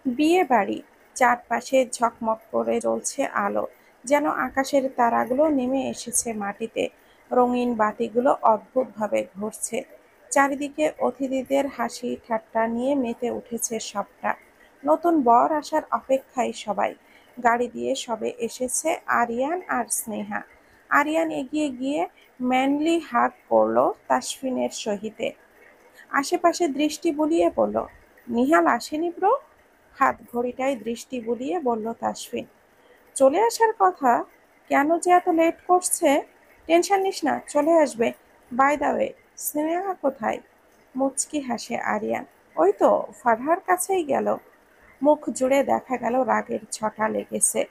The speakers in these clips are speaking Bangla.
বিয়ে বাড়ি, চারপাশে ঝকমক করে জ্বলছে আলো, যেন আকাশের তারাগুলো নেমে এসেছে মাটিতে। রঙিন বাতিগুলো অদ্ভুতভাবে ঘুরছে। চারিদিকে অতিথিদের হাসি ঠাট্টা নিয়ে মেতে উঠেছে সবটা। নতুন বর আসার অপেক্ষায় সবাই। গাড়ি দিয়ে সবে এসেছে আরিয়ান আর স্নেহা। আরিয়ান এগিয়ে গিয়ে ম্যানলি হাগ করল তাসফিনের সহিতে। আশেপাশে দৃষ্টি বুলিয়ে বলল, নিহাল আসেনি ব্রো? হাত ঘড়িটায় দৃষ্টি বুলিয়ে বলল তাসফিন। চলে আসার কথা, কেন যে এত লেট করছে? টেনশন নিস না, চলে আসবে। বাই দ্য ওয়ে, স্নেহা কোথায়? মুচকি হাসে আরিয়ান। ওই তো ফারহার কাছেই গেল। মুখ জুড়ে দেখা গেল রাগের ছটা লেগেছে।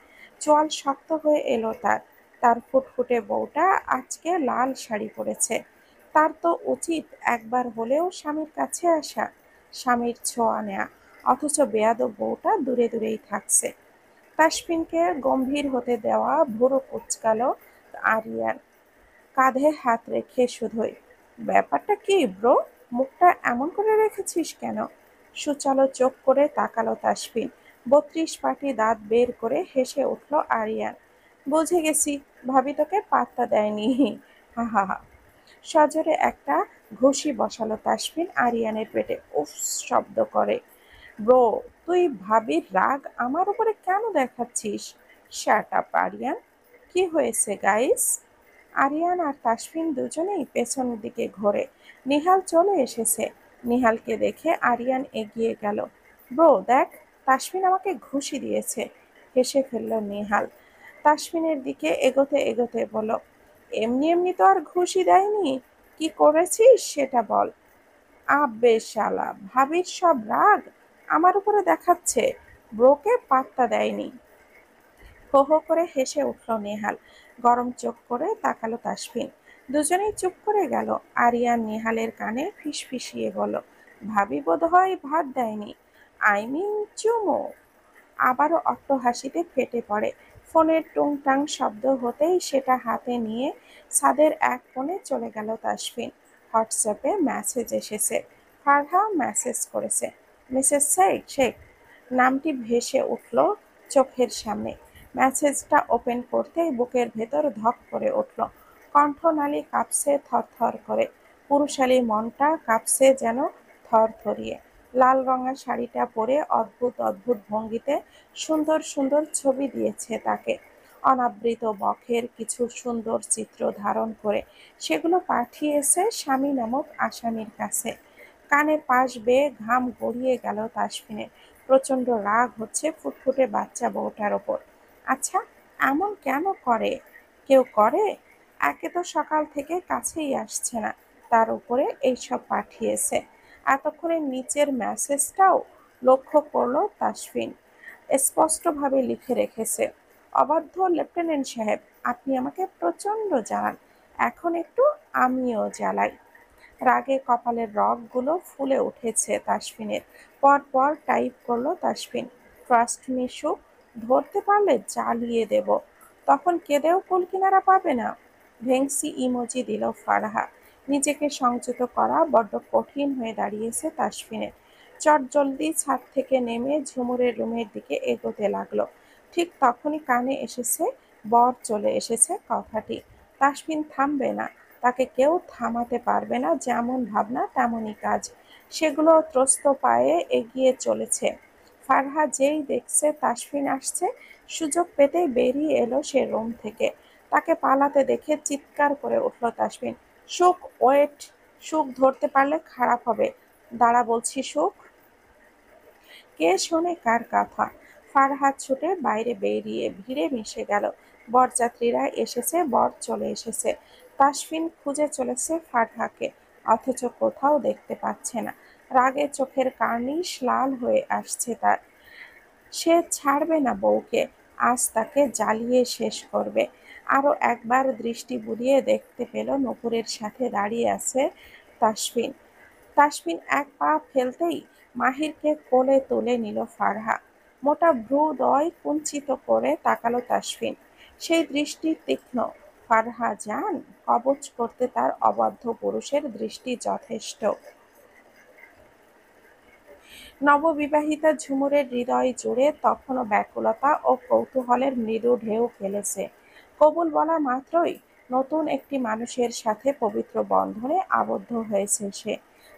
চোয়াল শক্ত হয়ে এলো তার। তার ফুটফুটে বউটা আজকে লাল শাড়ি পরেছে। তার তো উচিত একবার হলেও স্বামীর কাছে আসা, স্বামীর ছোঁয়া নেয়া, অথচ বেয়াদব বউটা দূরে দূরেই থাকছে। তাসফিনকে গম্ভীর হতে দেওয়া ভুরু কুঁচকালো আরিয়ান, কাঁধে হাত রেখে শুধোই, ব্যাপারটা কি ব্রো? মুখটা এমন করে রেখেছিস কেন? সুচালো চোখ করে তাকালো তাসফিন। ৩২ পাটি দাঁত বের করে হেসে উঠল আরিয়ান। বুঝে গেছি, ভাবি তোকে পাত্তা দেয়নি। হা হা হা। সজোরে একটা ঘুষি বসালো তাসফিন আরিয়ানের পেটে। উফ শব্দ করে। ব্রো, তুই ভাবির রাগ আমার উপরে কেন দেখাচ্ছিস? Shut up Aryan. কি হয়েছে গাইস? আরিয়ান আর তাসফিন দুজনেই পেছনের দিকে ঘোরে। নিহাল চলে এসেছে। নিহালকে দেখে আরিয়ান এগিয়ে গেল। ব্রো দেখ, তাসফিন আমাকে ঘুষি দিয়েছে। হেসে ফেলল নিহাল। তাসফিনের দিকে এগোতে এগোতে বলল, এমনি এমনি তো আর ঘুষি দেয়নি, কি করেছিস সেটা বল। আব্বে শালা, ভাবির সব রাগ আমার উপরে দেখাচ্ছে। ব্রোকে পাত্তা দেয়নি। হো হো করে হেসে উঠল নেহাল। গরম চোখ করে তাকালো তাসফিন। দুজনেই চুপ করে গেল। আরিয়ান নেহালের কানে ফিসফিসিয়ে বলল, ভাবি বোধহয় ভাত দেয়নি, আই মিন চুমো। আবারও অট্টহাসিতে ফেটে পড়ে। ফোনের টুংটাং শব্দ হতেই সেটা হাতে নিয়ে ছাদের এক কোণে চলে গেল তাসফিন। হোয়াটসঅ্যাপে মেসেজ এসেছে। ফারহা মেসেজ করেছে, মিসেস সাইদ শেখ। নামটি ভেসে উঠল চোখের সামনে। মেসেজটা ওপেন করতেই বুকের ভেতর ধক করে উঠল। কণ্ঠনালী কাঁপছে থরথর করে। পুরুষালী মনটা কাঁপছে যেন থরথরিয়ে। লাল রঙা শাড়িটা পরে অদ্ভুত অদ্ভুত ভঙ্গিতে সুন্দর সুন্দর ছবি দিয়েছে তাকে। অনাবৃত বক্ষের কিছু সুন্দর চিত্র ধারণ করে সেগুলো পাঠিয়েছে স্বামী নামক আসামির কাছে। কানের পাশ বেয়ে ঘাম গড়িয়ে গেল তাসফিনের। প্রচণ্ড রাগ হচ্ছে ফুটফুটে বাচ্চা বউটার ওপর। আচ্ছা, এমন কেন করে? কেউ করে? একে তো সকাল থেকে কাছেই আসছে না, তার উপরে এইসব পাঠিয়েছে। এতক্ষণে নিচের মেসেজটাও লক্ষ্য করল তাসফিন। স্পষ্টভাবে লিখে রেখেছে, অবাধ্য লেফটেন্যান্ট সাহেব, আপনি আমাকে প্রচণ্ড জ্বালান, এখন একটু আমিও জ্বালাই। রাগে কপালের রগগুলো ফুলে উঠেছে তাসফিনের। পরপর টাইপ করলো তাসফিন, ট্রাস্ট মি সু, ধরতে পারলে জ্বালিয়ে দেব, তখন কেঁদেও কুল কিনারা পাবে না। ভেংসি ইমোজি দিল ফারহা। নিজেকে সংযত করা বড্ড কঠিন হয়ে দাঁড়িয়েছে তাসফিনের। চটজলদি ছাদ থেকে নেমে ঝুমুরের রুমের দিকে এগোতে লাগলো। ঠিক তখনই কানে এসেছে বর চলে এসেছে কথাটি। তাসফিন থামবে না, তাকে কেউ থামাতে পারবে না। যেমন ভাবনা তেমনই কাজ। সেগুলো ত্রস্ত পায়ে এগিয়ে চলেছে। ফারহা যেই দেখছে তাসফিন আসছে, সুযোগ পেতেই বেরিয়ে এলো সে রুম থেকে। তাকে পালাতে দেখে চিৎকার করে উঠল তাসফিন, সুখ ওয়েট, সুখ ধরতে পারলে খারাপ হবে, দাঁড়া বলছি সুখ। কে শোনে কার কথা? ফারহাদ ছুটে বাইরে বেরিয়ে ভিড়ে মিশে গেল। বরযাত্রীরা এসেছে, বর চলে এসেছে। তাসফিন খুঁজে চলেছে ফারহাকে, অথচ কোথাও দেখতে পাচ্ছে না। রাগে চোখের কার্নিশ লাল হয়ে আসছে তার। সে ছাড়বে না বউকে, আজ তাকে জ্বালিয়ে শেষ করবে। আরো একবার দৃষ্টি বুলিয়ে দেখতে পেল নূপুরের সাথে দাঁড়িয়ে আছে তাসফিন। তাসফিন এক পা ফেলতেই মাহিরকে কোলে তুলে নিল ফারহা। মোটা ভ্রুদ্বয় কুঞ্চিত করে তাকালো তাসফিন। সেই দৃষ্টি তীক্ষ্ণ। ফারহা জান, কবচ করতে তার অবাধ্য পুরুষের দৃষ্টি যথেষ্ট। নববিবাহিতা ঝুমুরের হৃদয় জুড়ে তখনও ব্যাকুলতা ও কৌতূহলের মৃদু ঢেউ খেলেছে। কবুল বলা মাত্রই নতুন একটি মানুষের সাথে পবিত্র বন্ধনে আবদ্ধ হয়েছে সে।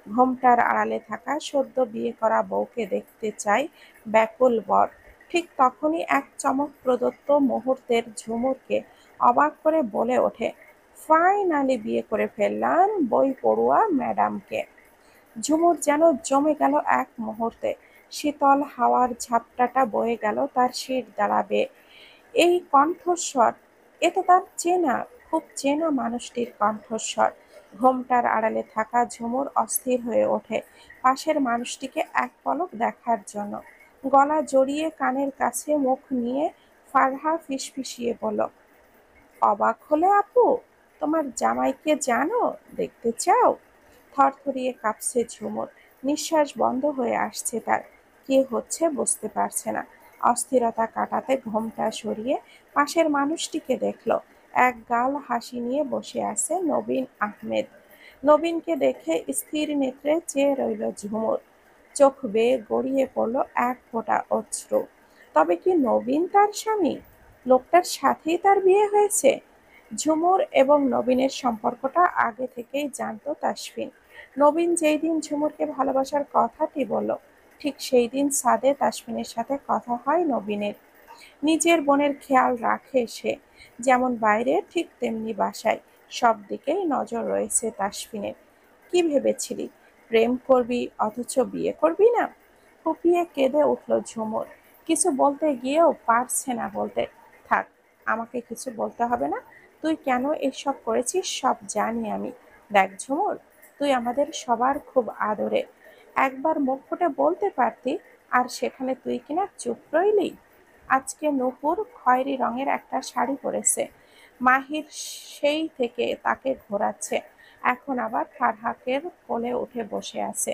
ঘোমটার আড়ালে থাকা সদ্য বিয়ে করা বউকে দেখতে চায় ব্যাকুল বর। ঠিক তখনই এক চমক প্রদত্ত মুহূর্তের ঝুমুরকে অবাক করে বলে ওঠে, ফাইনালি বিয়ে করে ফেললাম বই পড়ুয়া ম্যাডামকে। ঝুমুর যেন জমে গেল এক মুহূর্তে। শীতল হাওয়ার ঝাপটাটা বয়ে গেল তার শির দ্বারা বেয়ে। এই কণ্ঠস্বর, এ তো তার চেনা, খুব চেনা মানুষটির কণ্ঠস্বর। ঘোমটার আড়ালে থাকা ঝুমুর অস্থির হয়ে ওঠে পাশের মানুষটিকে এক পলক দেখার জন্য। গলা জড়িয়ে কানের কাছে মুখ নিয়ে ফারহা ফিসফিসিয়ে বলল, অবাক হলে আপু? তোমার জামাইকে জানো? দেখতে চাও? থরথরিয়ে কাঁপছে ঝুমুর। নিঃশ্বাস বন্ধ হয়ে আসছে তার। কি হচ্ছে বুঝতে পারছে না। অস্থিরতা কাটাতে ঘোমটা সরিয়ে পাশের মানুষটিকে দেখল। এক গাল হাসি নিয়ে বসে আছে নবীন আহমেদ। নবীনকে দেখে স্থির নেত্রে চেয়ে রইল ঝুমুর। চোখ বেয়ে গড়িয়ে পড়ল এক ফোঁটা অশ্রু। তবে কি নবীন তার স্বামী? লোকটার সাথেই তার বিয়ে হয়েছে? ঝুমুর এবং নবীনের সম্পর্কটা আগে থেকেই জানতো তাসফিন। নবীন যেই দিন ঝুমুরকে ভালোবাসার কথাটি বলল, ঠিক সেই দিন ছাদে তাসফিনের সাথে কথা হয় নবীনের। নিজের বোনের খেয়াল রাখে সে, যেমন বাইরে ঠিক তেমনি বাসায়। সব দিকেই নজর রয়েছে তাসফিনের। কি ভেবেছিলি প্রেম করবি অথচ বিয়ে করবি না? ফুপিয়ে কেঁদে উঠল ঝুমুর। কিছু বলতে গিয়েও পারছে না বলতে। থাক, আমাকে কিছু বলতে হবে না। তুই কেন এসব করেছিস সব জানি আমি। দেখ ঝুমুর, তুই আমাদের সবার খুব আদরে। একবার মুখ ফুটে বলতে পারতি, আর সেখানে তুই কিনা চুপ রইলি। আজকে নূপুর খয়েরি রঙের একটা শাড়ি পরেছে। মাহির সেই থেকে তাকে ঘোরাচ্ছে। এখন আবার ফারহাকের কোলে উঠে বসে আছে।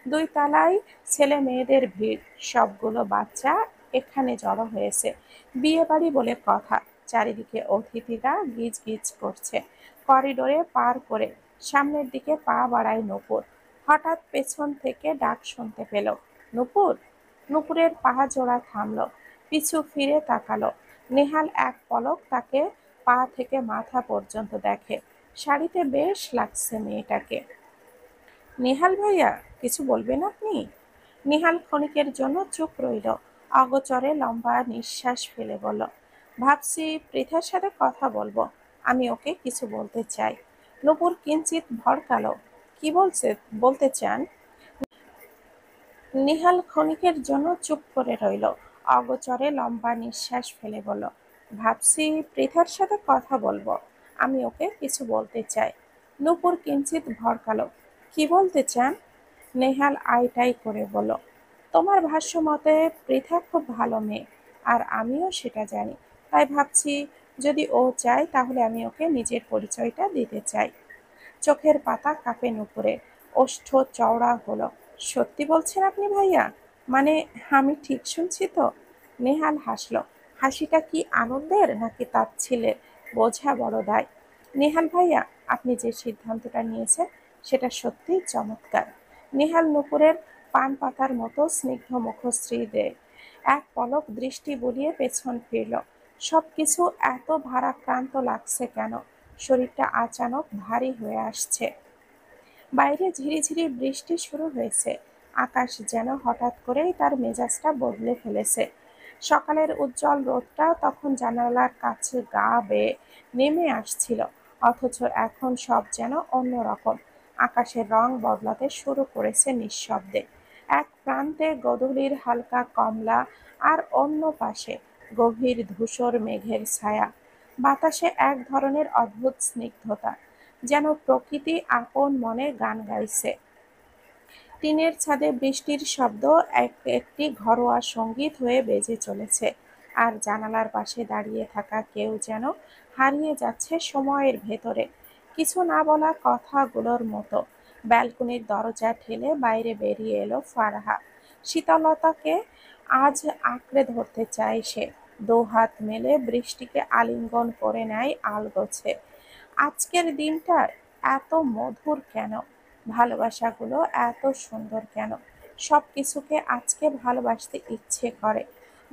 দুই তলায় ছেলে মেয়েদের ভিড়, সবগুলো বাচ্চা এখানে জড়ো হয়েছে। বিয়ে বাড়ি বলে কথা। চারিদিকে অতিথিরা গিজ গিজ করছে। করিডোরে পার করে সামনের দিকে পা বাড়ায় নূপুর। হঠাৎ পেছন থেকে ডাক শুনতে পেল, নূপুর। নূপুরের পা জোড়া থামল। পিছু ফিরে তাকালো। নেহাল এক পলক তাকে পা থেকে মাথা পর্যন্ত দেখে। শাড়িতে বেশ লাগছে মেয়েটাকে। নেহাল ভাইয়া, কিছু বলবেন আপনি? নেহাল ক্ষণিকের জন্য চুপ রইল। অগোচরে লম্বা নিঃশ্বাস ফেলে বলল, ভাবছি পৃথার সাথে কথা বলবো। আমি ওকে কিছু বলতে চাই। নূপুর কিঞ্চিত ভড়কালো। কি বলতে চান? নেহাল ক্ষণিকের জন্য চুপ করে রইল। অগোচরে লম্বা নিঃশ্বাস ফেলে বলল, ভাবছি পৃথার সাথে কথা বলবো। আমি ওকে কিছু বলতে চাই। নূপুর কিঞ্চিত ভড়কালো। কি বলতে চান? নেহাল আইটাই করে বলল, তোমার ভাষ্য মতে পৃথা খুব ভালো মেয়ে, আর আমিও সেটা জানি। তাই ভাবছি যদি ও চায় তাহলে আমি ওকে নিজের পরিচয়টা দিতে চাই। চোখের পাতা কাঁপে নূপুরের। ওষ্ঠ চওড়া হলো। সত্যি বলছেন আপনি ভাইয়া? মানে আমি ঠিক শুনছি তো? নেহাল হাসল। হাসিটা কি আনন্দের নাকি তাচ্ছিল্যের বোঝা বড় দায়। নেহাল ভাইয়া, আপনি যে সিদ্ধান্তটা নিয়েছেন সেটা সত্যিই চমৎকার। নেহাল নূপুরের পান পাতার মতো স্নিগ্ধ মুখশ্রীতে এক পলক দৃষ্টি বুলিয়ে পেছন ফিরল। সবকিছু এত ভারাক্রান্ত লাগছে কেন? শরীরটা আচানক ভারী হয়ে আসছে। বাইরে ঝিরিঝিরি বৃষ্টি শুরু হয়েছে। আকাশ যেন হঠাৎ করেই তার মেজাজটা বদলে ফেলেছে। সকালের উজ্জ্বল রোদটা তখন জানালার কাছে গা বেয়ে নেমে আসছিল, অথচ এখন সব যেন অন্যরকম। আকাশের রং বদলাতে শুরু করেছে নিঃশব্দে। এক প্রান্তে গোধূলির হালকা কমলা, আর অন্য পাশে গভীর ধূসর মেঘের ছায়া। বাতাসে এক ধরনের অদ্ভুত স্নিগ্ধতা, যেন প্রকৃতি আপন মনে গান গাইছে। টিনের ছাদে বৃষ্টির শব্দ একটি ঘরোয়া সঙ্গীত হয়ে বেজে চলেছে, আর জানালার পাশে দাঁড়িয়ে থাকা কেউ যেন হারিয়ে যাচ্ছে সময়ের ভেতরে, কিছু না বলা কথাগুলোর মতো। ব্যালকনির দরজা ঠেলে বাইরে বেরিয়ে এলো ফারহা। শীতলতাকে আজ আঁকড়ে ধরতে চায় সে। দু-হাত মেলে বৃষ্টিকে আলিঙ্গন করে নেয় আলগোছে। আজকের দিনটা এত মধুর কেন? ভালোবাসাগুলো এত সুন্দর কেন? সব কিছুকে আজকে ভালোবাসতে ইচ্ছে করে।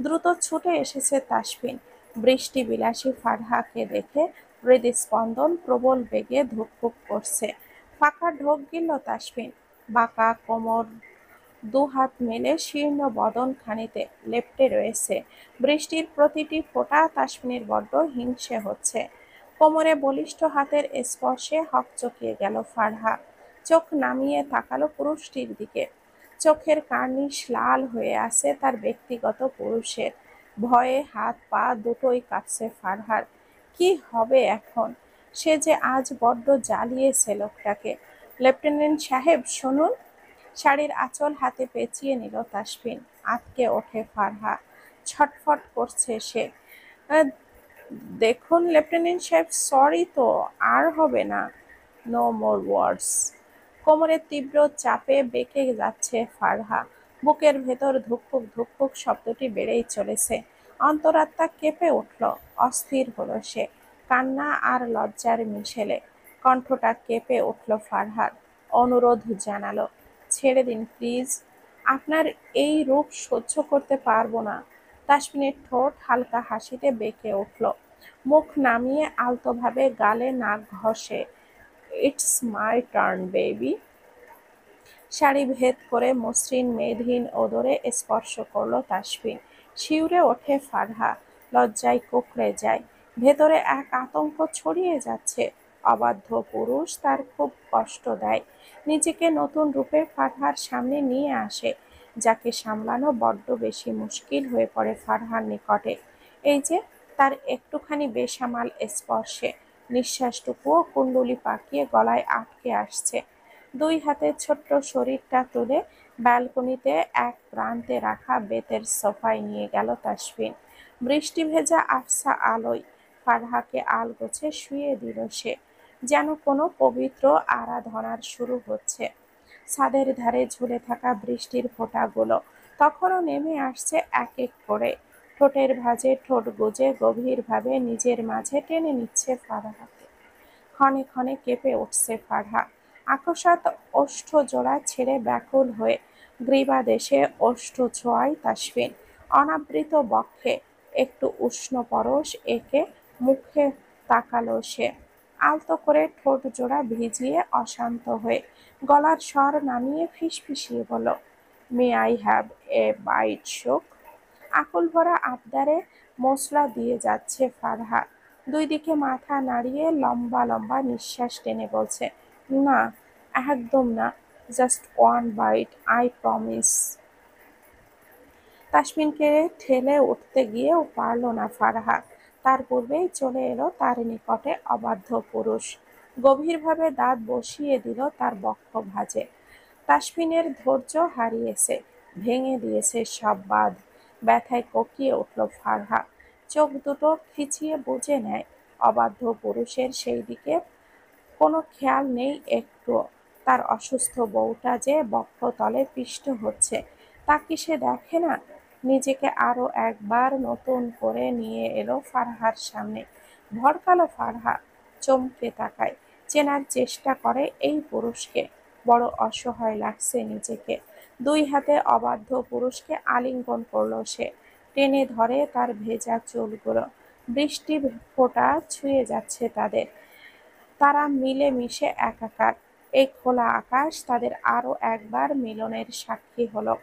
দ্রুত ছুটে এসেছে তাসফিন। বৃষ্টি বিলাসী ফারহাকে দেখে হৃদস্পন্দন প্রবল বেগে ধুকপুক করছে। ফাঁকা ঢোক গিলল তাসফিন। বাঁকা কোমর, দুহাত মেলে শীর্ণ বদনখানিতে লেপ্টে রয়েছে। বৃষ্টির প্রতিটি ফোঁটা তাসফিনের বড্ড হিংসে হচ্ছে। কোমরে বলিষ্ঠ হাতের স্পর্শে হকচকিয়ে গেল ফারহা। চোখ নামিয়ে তাকালো পুরুষটির দিকে। চোখের কার্নিশ লাল হয়ে আছে তার ব্যক্তিগত পুরুষের। ভয়ে হাত পা দুটোই কাঁপছে ফারহার। কি হবে এখন? সে যে আজ বড্ড জ্বালিয়েছে লোকটাকে। লেফটেন্যান্ট সাহেব শুনুন। শাড়ির আঁচল হাতে পেঁচিয়ে নিল তাসফিন। আঁতকে ওঠে ফারহা। ছটফট করছে সে। আহ, দেখুন লেফটেন্যান্ট সাহেব, সরি তো, আর হবে না। নো মোর ওয়ার্ডস। কোমরের তীব্র চাপে বেঁকে যাচ্ছে ফারহা। বুকের ভেতর ধুকপুক ধুকপুক শব্দটি বেড়েই চলেছে। অন্তরাত্মা কেঁপে উঠল। অস্থির হলো সে। কান্না আর লজ্জার মিশেলে কণ্ঠটা কেঁপে উঠল ফারহার। অনুরোধ জানালো, ছেড়ে দিন প্লিজ। আপনার এই রূপ সহ্য করতে পারবো না। তাসফিনের ঠোঁট হালকা হাসিতে বেঁকে উঠল। মুখ নামিয়ে আলতোভাবে গালে নাক ঘষে। It's my turn baby. Sari ভেদ করে মসৃণ মেদহীন ওদরে স্পর্শ করল তাসফিন। শিউরে ওঠে ফারহা। লজ্জায় কুঁকড়ে যায়। ভেতরে এক আতঙ্ক ছড়িয়ে যাচ্ছে। অবাধ্য পুরুষ তার খুব কষ্ট দেয়। নিজেকে নতুন রূপে ফারহার সামনে নিয়ে আসে, যাকে সামলানো বড্ড বেশি মুশকিল হয়ে পড়ে ফারহার নিকটে। এই যে তার একটুখানি বেসামাল স্পর্শে নিঃশ্বাসটুকুও কুণ্ডলি পাকিয়ে গলায় আটকে আসছে। দুই হাতে ছোট্ট শরীরটা তুলে ব্যালকনিতে এক প্রান্তে রাখা বেতের সোফায় নিয়ে গেল তাসফিন। বৃষ্টি ভেজা আফসা আলোয় ফারহাকে আলগোছে শুইয়ে দিল সে। যেন কোনো পবিত্র আরাধনার শুরু হচ্ছে। ছাদের ধারে ঝুলে থাকা বৃষ্টির ফোঁটাগুলো তখনও নেমে আসছে এক এক করে। ঠোঁটের ভাঁজে ঠোঁট গুজে গভীরভাবে নিজের মাঝে টেনে নিচ্ছে ফারহাকে। ক্ষণে ক্ষণে কেঁপে উঠছে ফারহা। আকস্মাৎ ওষ্ঠজোড়া ছেড়ে ব্যাকুল হয়ে গ্রীবাদেশে ওষ্ঠ ছোঁয়ায় তাসফিন। অনাবৃত বক্ষে একটু উষ্ণ পরশ এঁকে মুখে তাকালো সে। আলতো করে ঠোঁট জোড়া ভিজিয়ে অশান্ত হয়ে গলার স্বর নামিয়ে ফিসফিসিয়ে বলল, may I have a bite শোক। আকুল ভরা আবদারে মশলা দিয়ে যাচ্ছে ফারহা। দুই দিকে মাথা নাড়িয়ে লম্বা লম্বা নিঃশ্বাস টেনে বলছে, না, একদম না, just one bite, I promise. তাসফিনকে ঠেলে উঠতে গিয়েও পারল না ফারহা। তার পূর্বেই চলে এলো তার নিকটে অবাধ্য পুরুষ। গভীরভাবে দাঁত বসিয়ে দিল তার বক্ষ ভাঁজে। তাসফিনের ধৈর্য হারিয়েছে, ভেঙে দিয়েছে সব বাঁধ। ব্যথায় কোকিয়ে উঠল ফারহা। চোখ দুটো খিচিয়ে বুজে নেয়। অবাধ্য পুরুষের সেই দিকে কোনো খেয়াল নেই একটুও। তার অসুস্থ বউটা যে বক্ষতলে পিষ্ট হচ্ছে, তা কি সে দেখে না? নিজেকে আরো একবার নতুন করে নিয়ে এলো ফারহার সামনে। ভড়কালো ফারহা চমকে তাকায়, চেনার চেষ্টা করে এই পুরুষকে। বড় অসহায় লাগছে নিজেকে। দুই হাতে অবাধ্য পুরুষকে আলিঙ্গন করলো সে। টেনে ধরে তার ভেজা চুলগুলো। বৃষ্টি ফোঁটা ছুঁয়ে যাচ্ছে তাদের। তারা মিলে মিশে একাকার। এই খোলা আকাশ তাদের আরো একবার মিলনের সাক্ষী হলো।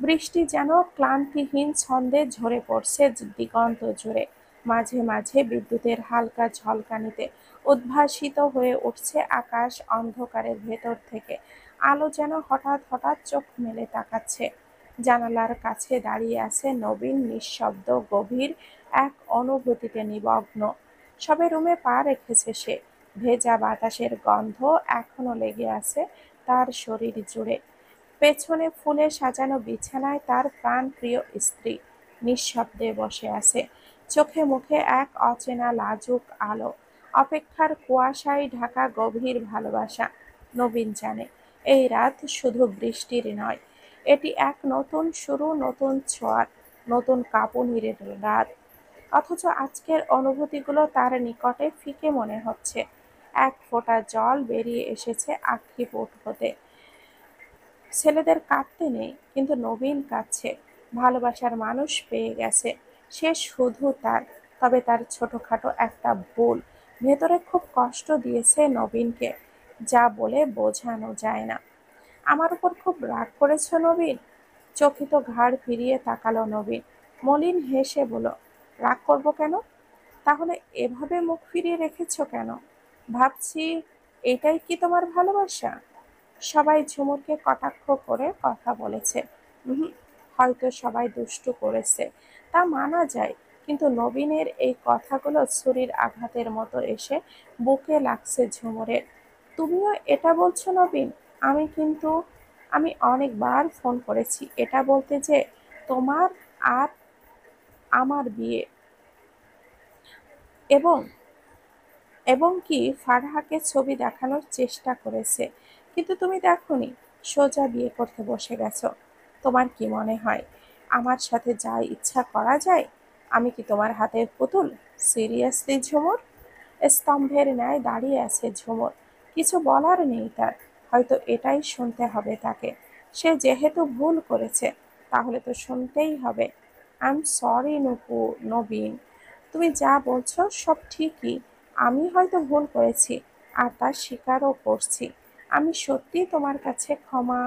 বৃষ্টি যেন ক্লান্তিহীন ছন্দে ঝরে পড়ছে দিগন্ত জুড়ে। মাঝে মাঝে বিদ্যুতের হালকা ঝলকানিতে উদ্ভাসিত হয়ে উঠছে আকাশ অন্ধকারের ভেতর থেকে। আলো যেন হঠাৎ হঠাৎ চোখ মেলে তাকাচ্ছে। জানালার কাছে দাঁড়িয়ে আছে নবীন, নিঃশব্দ, গভীর এক অনুভূতিতে নিমগ্ন। সবে রুমে পা রেখেছে সে। ভেজা বাতাসের গন্ধ এখনো লেগে আছে তার শরীর জুড়ে। পেছনে ফুলে সাজানো বিছানায় তার প্রাণপ্রিয় স্ত্রী নিঃশব্দে বসে আছে। চোখে মুখে এক অচেনা লাজুক আলো। অপেক্ষার কুয়াশায় ঢাকা গভীর ভালোবাসা। নবীন জানে, এই রাত শুধু বৃষ্টির নয়, এটি এক নতুন শুরু, নতুন ছোঁয়ার, নতুন কাঁপুনির রাত। অথচ আজকের অনুভূতিগুলো তার নিকটে ফিকে মনে হচ্ছে। এক ফোঁটা জল বেরিয়ে এসেছে আক্ষিপুট হতে। ছেলেদের কাঁদতে নেই, কিন্তু নবীন কাঁদছে। ভালোবাসার মানুষ পেয়ে গেছে, সে শুধু তার। তবে তার ছোটখাটো একটা ভুল ভেতরে খুব কষ্ট দিয়েছে নবীনকে, যা বলে বোঝানো যায় না। আমার উপর খুব রাগ করেছ নবীন? চকিত ঘাড় ফিরিয়ে তাকালো নবীন। মলিন হেসে বলল, রাগ করব কেন? তাহলে এভাবে মুখ ফিরিয়ে রেখেছ কেন? ভাবছি, এটাই কি তোমার ভালোবাসা? সবাই ঝুমুরকে কটাক্ষ করে কথা বলেছে। উহুম, হয়তো সবাই দুষ্টু করেছে, তা মানা যায়। কিন্তু নবীনের এই কথাগুলো ছুরির আঘাতের মতো এসে বুকে লাগছে ঝুমুরের। তুমিও এটা বলছো নবীন? আমি কিন্তু আমি অনেকবার ফোন করেছি এটা বলতে যে তোমার আর আমার বিয়ে, এবং এবং কি ফারহাকে ছবি দেখানোর চেষ্টা করেছে, কিন্তু তুমি দেখোনি, সোজা বিয়ে করতে বসে গেছো। তোমার কি মনে হয় আমার সাথে যা ইচ্ছা করা যায়? আমি কি তোমার হাতের পুতুল? সিরিয়াসলি ঝুমুর? স্তম্ভের ন্যায় দাঁড়িয়ে আছে ঝুমুর। কিছু বলার নেই তার। হয়তো এটাই শুনতে হবে তাকে। সে যেহেতু ভুল করেছে, তাহলে তো শুনতেই হবে। I am sorry Nupu. Nabin, তুমি যা বলছো সব ঠিকই। আমি হয়তো ভুল করেছি, আর তা স্বীকারও করছি। আমি সত্যি তোমার কাছে ক্ষমা।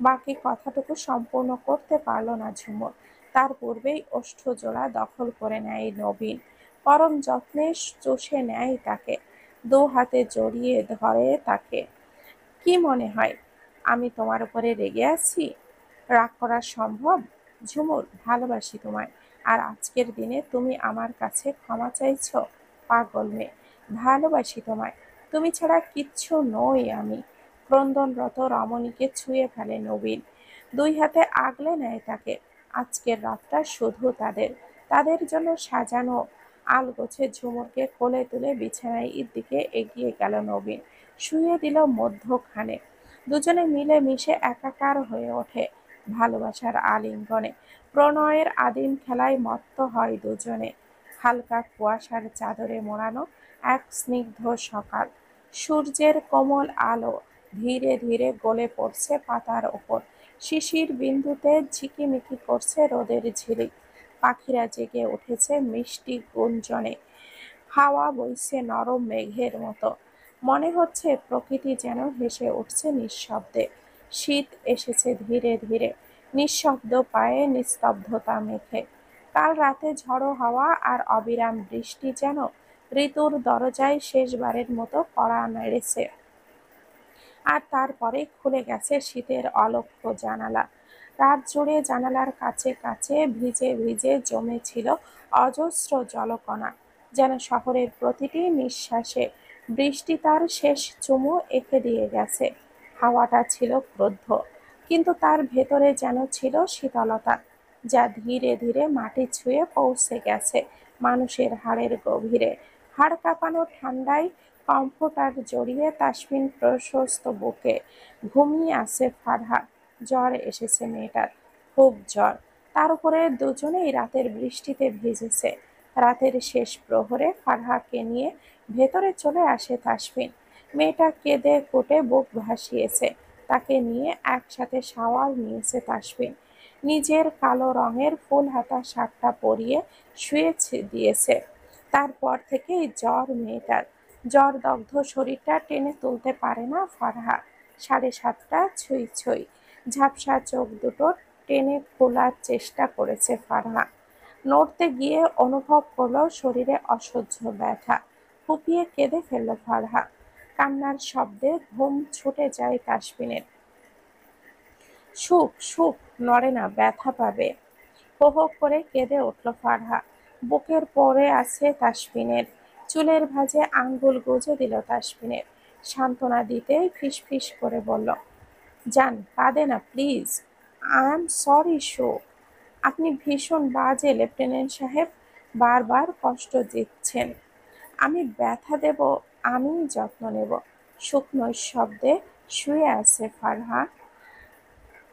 বাকি কথাটুকু সম্পূর্ণ করতে পারল না ঝুমুর। তার পূর্বেই ওষ্ঠজোড়া দখল করে নেয় নবীন। পরম যত্নে চষে নেয় তাকে, দু হাতে জড়িয়ে ধরে তাকে। কি মনে হয় আমি তোমার উপরে রেগে আছি? রাগ করা সম্ভব? ঝুমুর, ভালোবাসি তোমায়। আর আজকের দিনে তুমি আমার কাছে ক্ষমা চাইছো? পাগল মেয়ে, ভালোবাসি তোমায়। তুমি ছাড়া কিচ্ছু নই আমি। ক্রন্দনরত রমণীকে ছুঁয়ে ফেলে নবীন, দুই হাতে আগলে নেয় তাকে। আজকের রাতটা শুধু তাদের, তাদের জন্য সাজানো। আলগোছে ঝুমুরকে কোলে তুলে বিছানায় দিকে এগিয়ে গেল নবীন, শুইয়ে দিল মধ্যখানে। দুজনে মিলে মিশে একাকার হয়ে ওঠে ভালোবাসার আলিঙ্গনে। প্রণয়ের আদিম খেলায় মত্ত হয় দুজনে। হালকা কুয়াশার চাদরে মোড়ানো এক স্নিগ্ধ সকাল। সূর্যের কোমল আলো ধীরে ধীরে গলে পড়ছে পাতার ওপর। শিশির বিন্দুতে ঝিকিমিকি করছে রোদের ঝিলিক। পাখিরা জেগে উঠেছে মিষ্টি গুঞ্জনে। হাওয়া বইছে নরম মেঘের মতো। মনে হচ্ছে প্রকৃতি যেন হেসে উঠছে নিঃশব্দে। শীত এসেছে ধীরে ধীরে, নিঃশব্দ পায়ে নিস্তব্ধতা মেখে। কাল রাতে ঝড়ো হাওয়া আর অবিরাম বৃষ্টি যেন ঋতুর দরজায় শেষবারের মতো কড়া নেড়েছে। আর তারপরে খুলে গেছে শীতের অলক্ষ্য জানালা। রাত জুড়ে জানালার কাছে কাছে ভিজে ভিজে জমেছিল অজস্র জলকণা, যেন শহরের প্রতিটি নিঃশ্বাসে বৃষ্টি তার শেষ চুমু এঁকে দিয়ে গেছে। হাওয়াটা ছিল ক্রুদ্ধ, কিন্তু তার ভেতরে যেন ছিল শীতলতা, যা ধীরে ধীরে মাটি ছুঁয়ে পৌঁছে গেছে মানুষের হাড়ের গভীরে। হাড় কাঁপানো ঠান্ডায় কমফোর্টার জড়িয়ে তাসফিন প্রশস্ত বুকে ঘুমিয়ে আছে ফারহা। জ্বর এসেছে মেয়েটার, খুব জ্বর। তার উপরে দুজনেই রাতের বৃষ্টিতে ভিজেছে। রাতের শেষ প্রহরে ফারহাকে নিয়ে ভেতরে চলে আসে তাসফিন। মেয়েটা কেঁদে কুটে বুক ভাসিয়েছে। তাকে নিয়ে একসাথে শাওয়ার নিয়েছে তাসফিন। নিজের কালো রঙের ফুল হাতা শার্টটা পরিয়ে শুয়ে দিয়েছে। তারপর থেকেই জ্বর মেয়েটার। জ্বর দগ্ধ শরীরটা টেনে তুলতে পারে না ফারহা। 7:30 ছুঁই ছুঁই। ঝাপসা চোখ দুটো টেনে খোলার চেষ্টা করেছে ফারহা। নড়তে গিয়ে অনুভব করলো শরীরে অসহ্য ব্যথা। ফুপিয়ে কেঁদে ফেলল ফারহা। কান্নার শব্দে ঘুম ছুটে যায় তাসফিনের। সুখ সুখ, নড়ে না, ব্যথা পাবে। হো হো করে কেঁদে উঠল ফারহা। বুকের পড়ে আছে তাসফিনের। চুলের ভাঁজে আঙ্গুল গুঁজে দিল তাসফিনের। সান্ত্বনা দিতেই ফিসফিস করে বলল, যান, কাঁদে না প্লিজ। আই এম সরি সুখ। আপনি ভীষণ বাজে লেফটেন্যান্ট সাহেব, বারবার কষ্ট দিচ্ছেন। আমি ব্যথা দেব, আমিই যত্ন নেব। শুকনো শব্দে শুয়ে আছে ফারহা।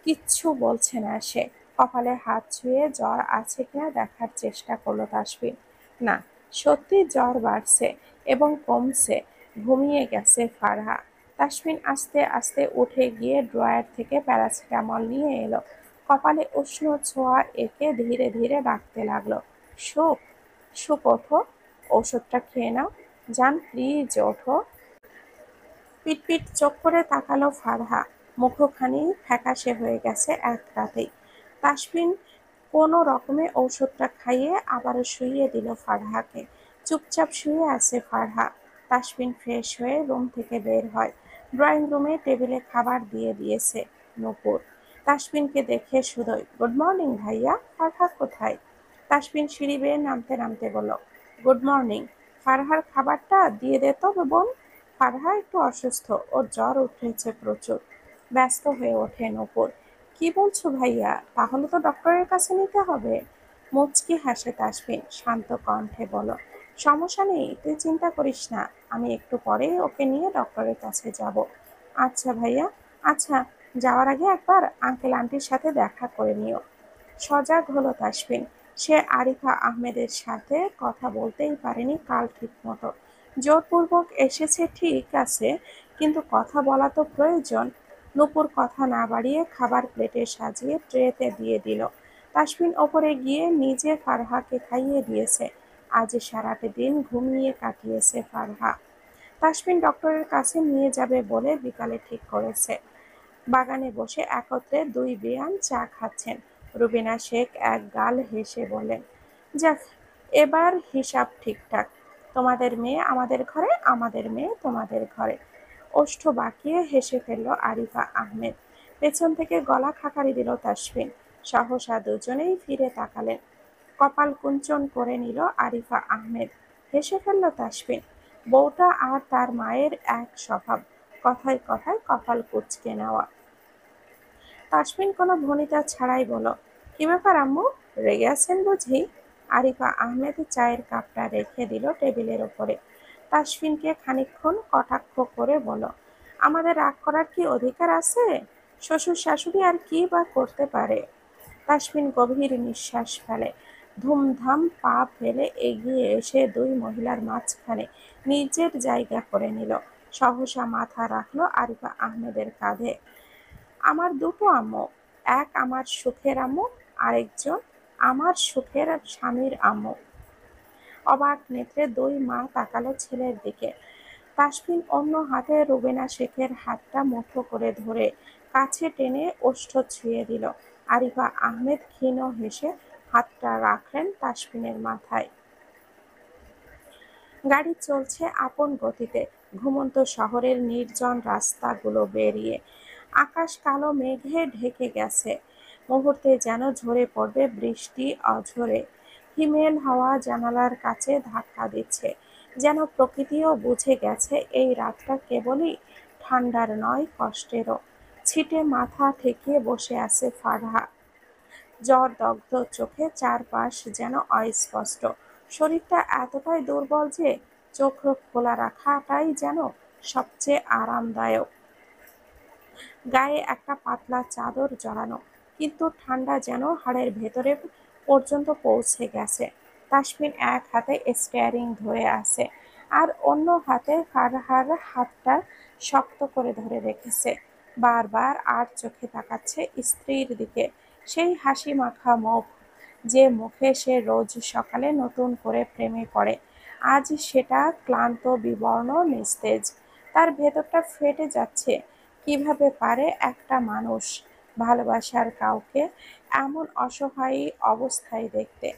কিচ্ছু বলছে না সে। কপালে হাত ছুঁয়ে জ্বর আছে কিনা দেখার চেষ্টা করলো তাসফিন। না, সত্যি জ্বর বাড়ছে এবং কমছে। ঘুমিয়ে গেছে ফারহা। তাসফিন আস্তে আস্তে উঠে গিয়ে ড্রয়ার থেকে প্যারাসিটামল নিয়ে এলো। কপালে উষ্ণ ছোঁয়া এঁকে ধীরে ধীরে ডাকতে লাগলো, সুপ, সুপ ওঠো, ঔষধটা খেয়ে নাও, জান প্লিজ ওঠো। পিটপিট চোখ করে তাকালো ফারহা। মুখখানি ফ্যাকাশে হয়ে গেছে এক রাতেই। তাসফিন কোনো রকমে ঔষধটা খাইয়ে আবারও শুইয়ে দিল ফারহাকে। চুপচাপ শুয়ে আছে ফারহা। তাসফিন ফ্রেশ হয়ে রুম থেকে বের হয়। ড্রয়িং রুমে টেবিলে খাবার দিয়ে দিয়েছে নূপুর। তাসফিনকে দেখে শুধোয়, গুড মর্নিং ভাইয়া, ফারহা কোথায়? তাসফিন সিঁড়ি বেয়ে নামতে নামতে বলল, গুড মর্নিং। ফারহার খাবারটা দিয়ে দে তো বোন। ফারহা একটু অসুস্থ, ওর জ্বর উঠেছে প্রচুর। ব্যস্ত হয়ে ওঠে নূপুর। কি বলছো ভাইয়া, তাহলে তো ডক্টরের কাছে নিতে হবে। মুচকি হাসে তাসফিন, শান্ত কণ্ঠে বলো, সমস্যা নেই, তুই চিন্তা করিস না, আমি একটু পরে ওকে নিয়ে ডক্টরের কাছে যাব। আচ্ছা ভাইয়া, আচ্ছা, যাওয়ার আগে একবার আঙ্কেল আন্টির সাথে দেখা করে নিও। সজাগ হলো তাসফিন। সে আরিফা আহমেদের সাথে কথা বলতেই পারেনি কাল ঠিক মতো। জোরপূর্বক এসেছে ঠিক আছে, কিন্তু কথা বলা তো প্রয়োজন। নূপুর কথা না বাড়িয়ে খাবার প্লেটে সাজিয়ে ট্রেতে দিয়ে দিল। তাসফিন ওপরে গিয়ে নিজে ফারহাকে খাইয়ে দিয়েছে। আজ সারাটা দিন ঘুমিয়ে কাটিয়েছে ফারহা। তাসফিন ডক্টরের কাছে নিয়ে যাবে বলে বিকালে ঠিক করেছে। বাগানে বসে একত্রে দুই বেয়ান চা খাচ্ছেন। রুবিনা শেখ এক গাল হেসে বলেন, যাক, এবার হিসাব ঠিকঠাক। তোমাদের মেয়ে আমাদের ঘরে, আমাদের মেয়ে তোমাদের ঘরে। ওষ্ঠ বাঁকিয়ে হেসে ফেলল আরিফা আহমেদ। পেছন থেকে গলা খাকারি দিল তাসফিন। সহসা দুজনেই ফিরে তাকালেন। কপাল কুঞ্চন করে নিল আরিফা আহমেদ। হেসে ফেলল তাসফিন। বউটা আর তার মায়ের এক স্বভাব, কথায় কথায় কপাল কুঁচকে নেওয়া। তাসফিন কোনো ভনিতা ছাড়াই বলল, কি ব্যাপার আম্মু, রেগে আছেন বুঝি? আরিফা আহমেদ চায়ের কাপটা রেখে দিল টেবিলের ওপরে। তাসফিনকে খানিকক্ষণ কটাক্ষ করে বলল, আমাদের রাগ করার কি অধিকার আছে? শ্বশুর শাশুড়ি আর কি বা করতে পারে? তাসফিন গভীর নিঃশ্বাস ফেলে। ধুমধাম পা ফেলে এগিয়ে এসে দুই মহিলার মাঝখানে নিজের জায়গা করে নিল। সহসা মাথা রাখলো আরিফা আহমেদের কাঁধে। আমার দুটো আম্মু, এক আমার সুখের আম্মু, আরেকজন আমার সুখের স্বামীর আম্মু। অবাক নেত্রে দুই মা তাকালো ছেলের দিকে। তাসফিন অন্য হাতে রুবেনা শেখের হাতটা মুঠো করে ধরে কাছে টেনে ওষ্ঠ ছুঁয়ে দিল। আরিফা আহমেদ ক্ষীণ হেসে হাতটা রাখলেন তাসফিনের মাথায়। গাড়ি চলছে আপন গতিতে ঘুমন্ত শহরের নির্জন রাস্তাগুলো বেরিয়ে। আকাশ কালো মেঘে ঢেকে গেছে। মুহূর্তে যেন ঝরে পড়বে বৃষ্টি অঝরে। হিমেল হাওয়া জানালার কাছে ধাক্কা দিচ্ছে। যেন প্রকৃতিও বুঝে গেছে এই রাতটা কেবলই ঠান্ডার নয়, কষ্টেরও। ছিটে মাথা ঠেকিয়ে বসে আছে ফারহা। জ্বর দগ্ধ চোখে চারপাশ যেন অস্পষ্ট। শরীরটা এতটাই দুর্বল যে চোখ খোলা রাখাটাই যেন সবচেয়ে আরামদায়ক। গায়ে একটা পাতলা চাদর জড়ানো, কিন্তু ঠান্ডা যেন হাড়ের ভেতরে পর্যন্ত পৌঁছে গেছে। তাসফিন এক হাতে স্টিয়ারিং ধরে আছে, আর অন্য হাতে ফারহার হাতটা শক্ত করে ধরে রেখেছে। বারবার আর চোখে তাকাচ্ছে স্ত্রীর দিকে, সেই হাসি মাখা মুখ, যে মুখে সে রোজ সকালে নতুন করে প্রেমে পড়ে। আজ সেটা ক্লান্ত, বিবর্ণ, নিস্তেজ। তার ভেতরটা ফেটে যাচ্ছে। কিভাবে পারে একটা মানুষ ভালোবাসার কাউকে এমন অসহায় অবস্থায় দেখতে?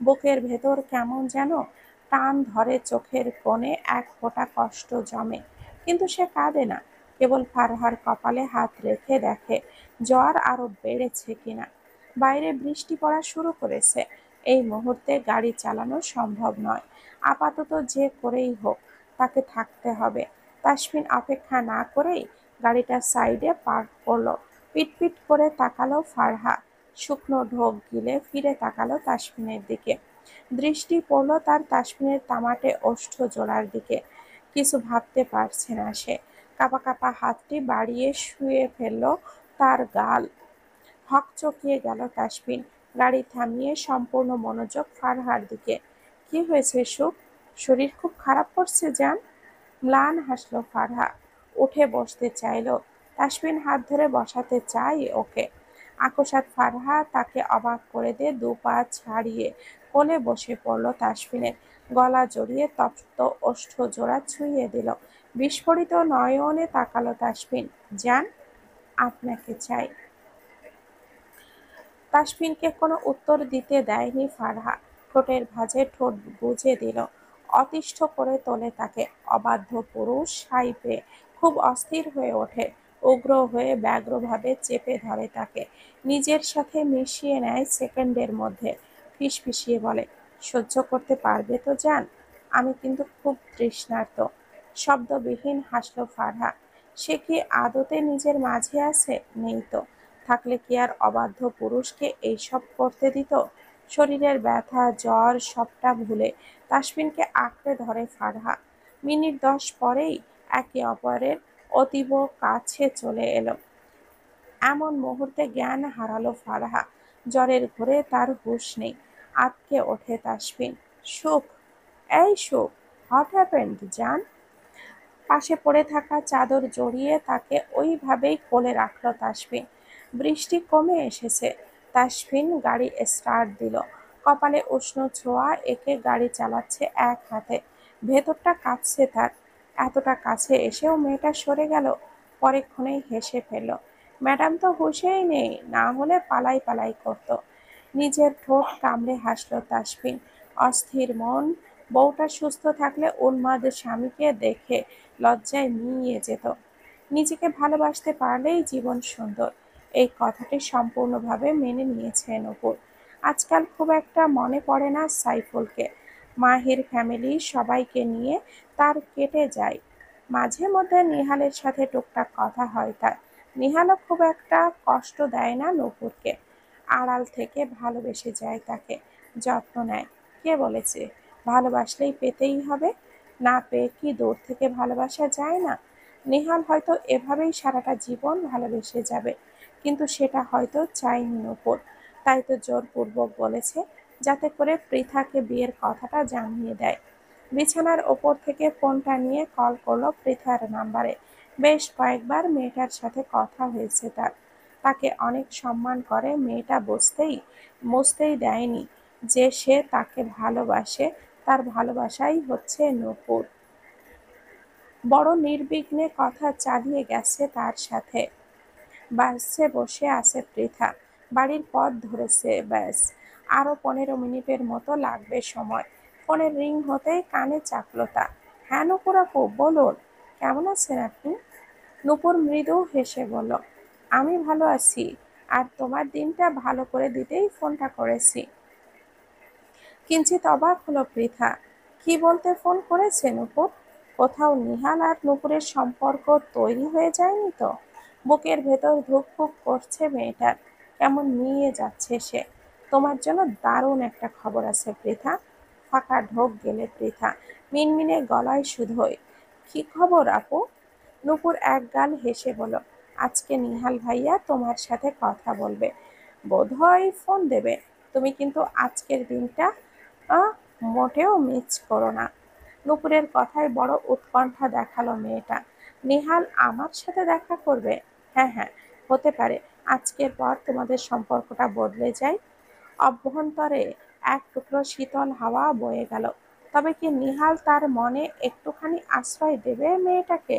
বুকের ভেতর কেমন যেন টান ধরে, চোখের কোণে এক ফোঁটা কষ্ট জমে। কিন্তু সে কাঁদে না, কেবল ফারহার কপালে হাত রেখে দেখে জ্বর আরো বেড়েছে কিনা। বাইরে বৃষ্টি পড়া শুরু করেছে। এই মুহূর্তে গাড়ি চালানো সম্ভব নয়। আপাতত যে করেই হোক তাকে থাকতে হবে। তাসফিন অপেক্ষা না করেই গাড়িটা সাইডে পার্ক করলো। পিটপিট করে তাকালো ফারহা। শুকনো ঢোক গিলে ফিরে তাকালো তাসফিনের দিকে। দৃষ্টি পড়ল তার তাসফিনের তামাটে ওষ্ঠ জোড়ার দিকে। কিছু ভাবতে পারছে না সে। কাঁপা কাঁপা হাতটি বাড়িয়ে শুয়ে ফেলল তার গাল। হকচকিয়ে গেল তাসফিন। গাড়ি থামিয়ে সম্পূর্ণ মনোযোগ ফারহার দিকে। কি হয়েছে সুখ, শরীর খুব খারাপ করছে জান? ম্লান হাসল ফারহা। উঠে বসতে চাইল। তাসফিন হাত ধরে বসাতে চায় ওকে। আকস্মাৎ ফারহা তাকে অবাক করে দিয়ে দুপা ছাড়িয়ে কোলে বসে পড়ল তাসফিনের, গলা জড়িয়ে তপ্ত ওষ্ঠ জোড়া ছুঁয়ে দিল। বিস্ফোরিত নয়নে তাকালো তাসফিন। জান, আপনাকে চাই। তাসফিনকে কোনো উত্তর দিতে দেয়নি ফারহা। ঠোঁটের ভাঁজে ঠোঁট গুজে দিল। অতিষ্ঠ করে তোলে তাকে। অবাধ্য পুরুষ সাই পেয়ে খুব অস্থির হয়ে ওঠে। উগ্র হয়ে ব্যগ্রভাবে চেপে ধরে তাকে। নিজের সাথে মিশিয়ে নেয় সেকেন্ডের মধ্যে। ফিসফিসিয়ে বলে, সহ্য করতে পারবে তো জান? আমি কিন্তু খুব তৃষ্ণার্ত। শব্দবিহীন হাসল ফারহা। সে কি আদতে নিজের মাঝে আছে? নেই তো। থাকলে কি আর অবাধ্য পুরুষকে এইসব করতে দিত? শরীরের ব্যথা জ্বর সবটা ভুলে তাসফিনকে আঁকড়ে ধরে ফারহা। মিনিট 10 পরেই একে অপরের অতীব কাছে চলে এলো। এমন মুহূর্তে জ্ঞান হারালো ফারহা। জ্বরের ঘোরে তার হুঁশ নেই। আঁতকে ওঠে তাসফিন। সুখ, এই সুখ, হোয়াট হ্যাপেন্ড জান? পাশে পড়ে থাকা চাদর জড়িয়ে তাকে ওইভাবেই কোলে রাখল তাসফিন। বৃষ্টি কমে এসেছে। তাসফিন গাড়ি স্টার্ট দিল। কপালে উষ্ণ ছোঁয়া এঁকে গাড়ি চালাচ্ছে এক হাতে। ভেতরটা কাঁপছে তার। এতটা কাছে এসেও মেয়েটা সরে গেল। পরেক্ষণেই হেসে ফেলল। ম্যাডাম তো হুঁশেই নেই, না হলে পালাই পালাই করতো। নিজের ঠোঁট কামড়ে হাসল তাসফিন। অস্থির মন। বউটা সুস্থ থাকলে উন্মাদ স্বামীকে দেখে লজ্জায় মিইয়ে যেত। নিজেকে ভালোবাসতে পারলেই জীবন সুন্দর। এই কথাটি সম্পূর্ণভাবে মেনে নিয়েছে নূপুর। আজকাল খুব একটা মনে পড়ে না সাইফুলকে। মাহির ফ্যামিলি সবাইকে নিয়ে তার কেটে যায়। মাঝে মধ্যে নিহালের সাথে টুকটাক কথা হয় তার। নিহালও খুব একটা কষ্ট দেয় না নূপুরকে। আড়াল থেকে ভালোবেসে যায় তাকে, যত্ন নেয়। কে বলেছে ভালোবাসলেই পেতেই হবে? না পেয়ে কি দূর থেকে ভালোবাসা যায় না? নেহাল হয়তো এভাবেই সারাটা জীবন ভালোবেসে যাবে, কিন্তু সেটা হয়তো চায়নি নূপুর। তাই তো জোরপূর্বক বলেছে, যাতে করে পৃথাকে বিয়ের কথাটা জানিয়ে দেয়। বিছানার ওপর থেকে ফোনটা নিয়ে কল করলো পৃথার নাম্বারে। বেশ কয়েকবার মেয়েটার সাথে কথা হয়েছে তার। তাকে অনেক সম্মান করে মেয়েটা, বুঝতেই দেয়নি যে সে তাকে ভালোবাসে। তার ভালোবাসাই হচ্ছে নূপুর। বড় নির্বিঘ্নে কথা চালিয়ে গেছে তার সাথে। বাসে বসে আছে পৃথা। বাড়ির পথ ধরেছে ব্যাস। আরো 15 মিনিটের মতো লাগবে সময়। ফোনের রিং হতেই কানে চাপল তা। হ্যাঁ নূপুর আপু, বলুন। কেমন আছেন আপনি? নূপুর মৃদু হেসে বলল, আমি ভালো আছি। আর তোমার দিনটা ভালো করে দিতেই ফোনটা করেছি। কিঞ্চিত অবাক হলো পৃথা। কি বলতে ফোন করেছে নূপুর? কোথাও নিহাল আর নূপুরের সম্পর্ক তৈরি হয়ে যায়নি তো? বুকের ভেতর ধুকপুক করছে মেয়েটার। কেমন মিইয়ে যাচ্ছে সে। তোমার জন্য দারুণ একটা খবর আছে পৃথা। ফাঁকা ঢোক গেলে পৃথা মিনমিনে গলায় শুধোয়, কি খবর আপু? নূপুর একগাল হেসে বলল, আজকে নিহাল ভাইয়া তোমার সাথে কথা বলবে। বোধহয় ফোন দেবে। তুমি কিন্তু আজকের দিনটা মোটেও মিস করো না। নূপুরের কথায় বড় উৎকণ্ঠা দেখালো মেয়েটা। নিহাল আমার সাথে দেখা করবে? হ্যাঁ হ্যাঁ, হতে পারে আজকের পর তোমাদের সম্পর্কটা বদলে যায়। অভ্যন্তরে এক টুকরো শীতল হাওয়া বয়ে গেল। তবে কি নিহাল তার মনে একটুখানি আশ্রয় দেবে মেয়েটাকে?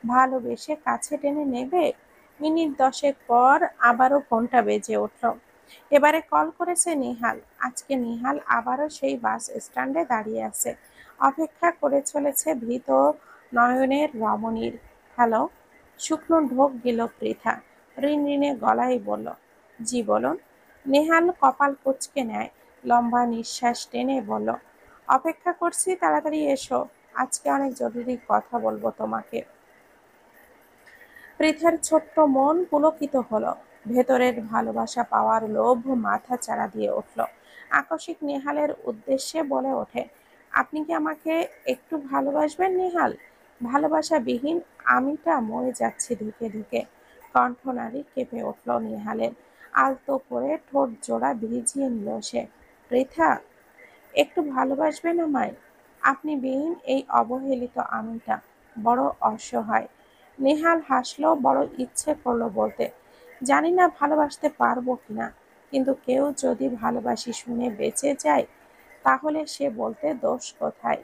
ভালোবেসে কাছে টেনে নেবে? মিনিট 10 পর আবারও ফোনটা বেজে উঠল। এবারে কল করেছে নিহাল। আজকে নিহাল আবারও সেই বাস স্ট্যান্ডে দাঁড়িয়ে আছে। অপেক্ষা করে চলেছে ভীত নয়নের রমণীর। হ্যালো। শুকনো ঢোক গেল পৃথা। রিনরিনে গলায় বলল, জি বলুন। নেহাল কপাল কুঁচকে নেয়। লম্বা নিঃশ্বাস টেনে বলল, অপেক্ষা করছি, তাড়াতাড়ি এসো। আজকে অনেক জরুরি কথা বলবো তোমাকে। পৃথার ছোট্ট মন পুলকিত হলো। ভেতরের ভালোবাসা পাওয়ার লোভ মাথা চাড়া দিয়ে উঠল। আকস্মিক নেহালের উদ্দেশ্যে বলে ওঠে, আপনি কি আমাকে একটু ভালোবাসবেন নেহাল? ভালোবাসাবিহীন আমিটা মরে যাচ্ছি ধুকে ধুকে। কণ্ঠনালী কেঁপে উঠল নেহালের। আলতো করে ঠোঁট জোড়া ভিজিয়ে নিল সে। পৃথা, একটু ভালোবাসবেন আমায়? আপনি বিহীন এই অবহেলিত আমিটা বড় অসহায়। নেহাল হাসলো, বড় ইচ্ছে করলো বলতে, জানি না ভালোবাসতে পারবো কিনা, কিন্তু কেউ যদি ভালোবাসি শুনে বেঁচে যায় তাহলে সে বলতে দোষ কোথায়?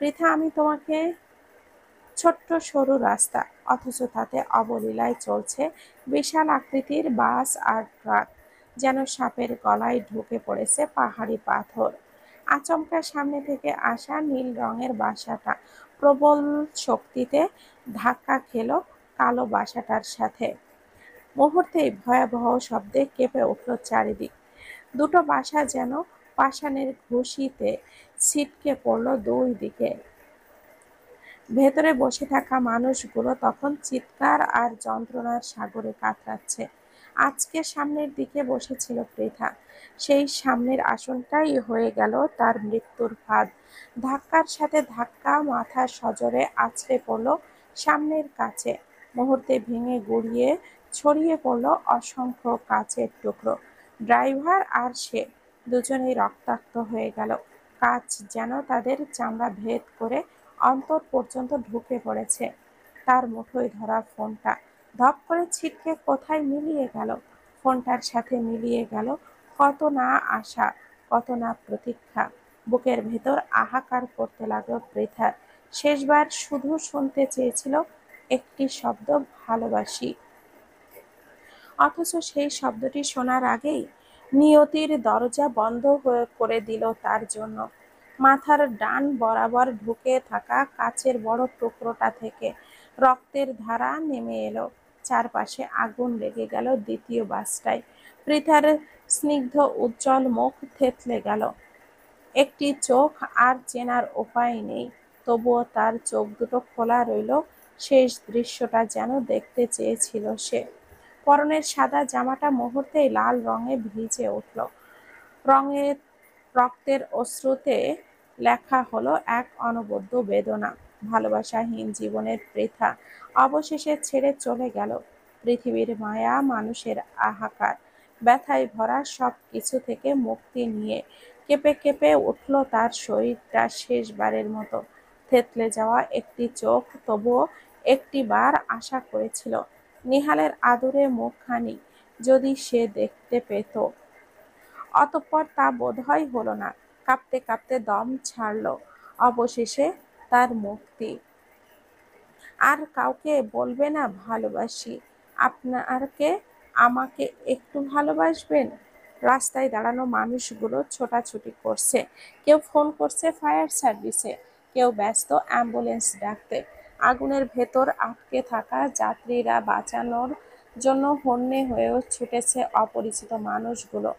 পৃথা, আমি তোমাকে ছোট্ট সরু রাস্তা, অথচ তাতে অবলীলায় চলছে বিশাল আকৃতির বাস আর ট্রাক, যেন সাপের গলায় ঢুকে পড়েছে পাহাড়ি পাথর। আচমকা সামনে থেকে আসা নীল রঙের বাসাটা প্রবল শক্তিতে ধাক্কা খেল কালো বাসাটার সাথে। মুহূর্তেই ভয়াবহ শব্দে কেঁপে উঠল চারিদিক। দুটো বাসা যেন পাষাণের ঘুষিতে ছিটকে পড়ল দুই দিকে। ভেতরে বসে থাকা মানুষগুলো তখন চিৎকার আর যন্ত্রণার সাগরে কাতরাচ্ছে। আজকে সামনের দিকে বসেছিল পৃথা, সেই সামনের আসনটাই হয়ে গেল তার মৃত্যুর ফাঁদ। ধাক্কার সাথে ধাক্কা মাথা সজোরে আছড়ে পড়ল সামনের কাছে। মুহূর্তে ভেঙে গুড়িয়ে ছড়িয়ে পড়ল অসংখ্য কাচের টুকরো। ড্রাইভার আর সে দুজনেই রক্তাক্ত হয়ে গেল। কাচ যেন তাদের চামড়া ভেদ করে অন্তর পর্যন্ত ঢুকে পড়েছে। তার মুঠোয় ধরা ফোনটা ধপ করে ছিটকে কোথায় মিলিয়ে গেল। ফোনটার সাথে মিলিয়ে গেল কত না আশা, কত না প্রতীক্ষা। বুকের ভেতর হাহাকার করতে লাগলো পৃথার। শেষবার শুধু শুনতে চেয়েছিল একটি শব্দ, ভালোবাসি। অথচ সেই শব্দটি শোনার আগেই নিয়তির দরজা বন্ধ করে দিল তার জন্য। মাথার ডান বরাবর ঢুকে থাকা কাচের বড় টুকরোটা থেকে রক্তের ধারা নেমে এলো। চারপাশে আগুন লেগে গেল দ্বিতীয় বাসটায়। পৃথার স্নিগ্ধ উজ্জ্বল মুখ থেতলে গেল। একটি চোখ আর চেনার উপায় নেই, তবুও তার চোখ দুটো খোলা রইল। শেষ দৃশ্যটা যেন দেখতে চেয়েছিল সে। পরনের সাদা জামাটা মুহূর্তেই লাল রঙে ভিজে উঠল। রঙে রক্তের অশ্রুতে লেখা হলো এক অনবদ্য বেদনা। ভালোবাসাহীন জীবনের পৃথা অবশেষে ছেড়ে চলে গেল। পৃথিবীর মায়া, মানুষের হাহাকার, ব্যথায় ভরা সব কিছু থেকে মুক্তি নিয়ে কেঁপে কেঁপে উঠল তার শরীরটা শেষবারের মতো। থেতলে যাওয়া একটি চোখ তবুও একটিবার আশা করেছিল নিহালের আদুরে মুখখানি যদি সে দেখতে পেত। অতঃপর তা বোধহয় হলো না। কাঁপতে কাঁপতে দম ছাড়ল। অবশেষে তার মুক্তি। আর কাউকে বলবে না ভালোবাসি। আপনাকে আমাকে একটু ভালোবাসবেন। রাস্তায় দাঁড়ানো মানুষগুলো ছোটাছুটি করছে, কেউ ফোন করছে ফায়ার সার্ভিসে, কেউ ব্যস্ত অ্যাম্বুলেন্স ডাকতে। আগুনের ভেতর আটকে থাকা যাত্রীরা বাঁচানোর জন্য হন্যে হয়েও ছুটেছে অপরিচিত মানুষগুলো।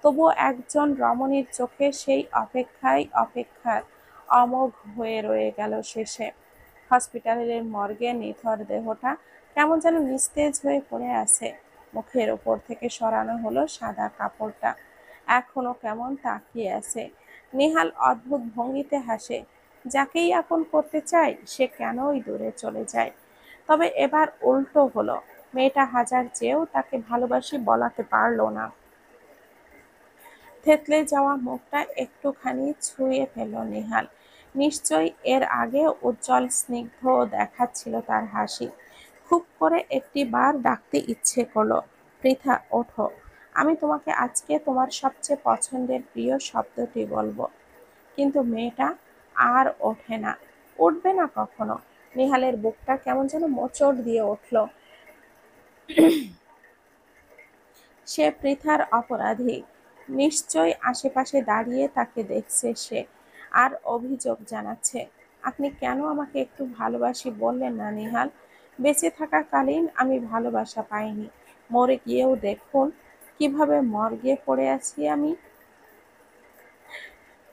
তবুও একজন রমণীর চোখে সেই অপেক্ষার অমোঘ হয়ে রয়ে গেল শেষে। হসপিটালের মর্গে নিথর দেহটা কেমন যেন নিস্তেজ হয়ে পড়ে আছে। মুখের ওপর থেকে সরানো হলো সাদা কাপড়টা। এখনো কেমন তাকিয়ে আছে। নেহাল অদ্ভুত ভঙ্গিতে হাসে। যাকেই আপন করতে চায় সে কেনই দূরে চলে যায়। তবে এবার উল্টো হলো। মেয়েটা হাজার চেয়েও তাকে ভালোবাসি বলাতে পারল না। থেতলে যাওয়া মুখটা একটুখানি ছুঁয়ে ফেলল নেহাল। নিশ্চয়ই এর আগে উজ্জ্বল স্নিগ্ধ দেখাচ্ছিল তার হাসি। খুব করে একটি বার ডাকতে ইচ্ছে করলো, পৃথা ওঠো, আমি তোমাকে আজকে তোমার সবচেয়ে পছন্দের প্রিয় শব্দটি বলবো। কিন্তু মেয়েটা আর ওঠে না, উঠবে না কখনো। নেহালের বুকটা কেমন যেন মোচড় দিয়ে উঠল। সে পৃথার অপরাধী। নিশ্চয় আশেপাশে দাঁড়িয়ে তাকে দেখছে সে, আর অভিযোগ জানাচ্ছে। আপনি কেন আমাকে একটু ভালোবাসি বললেন না নেহাল? বেঁচে থাকাকালীন আমি ভালোবাসা পাইনি, মরে গিয়েও দেখুন কিভাবে মর্গে পড়ে আছি আমি।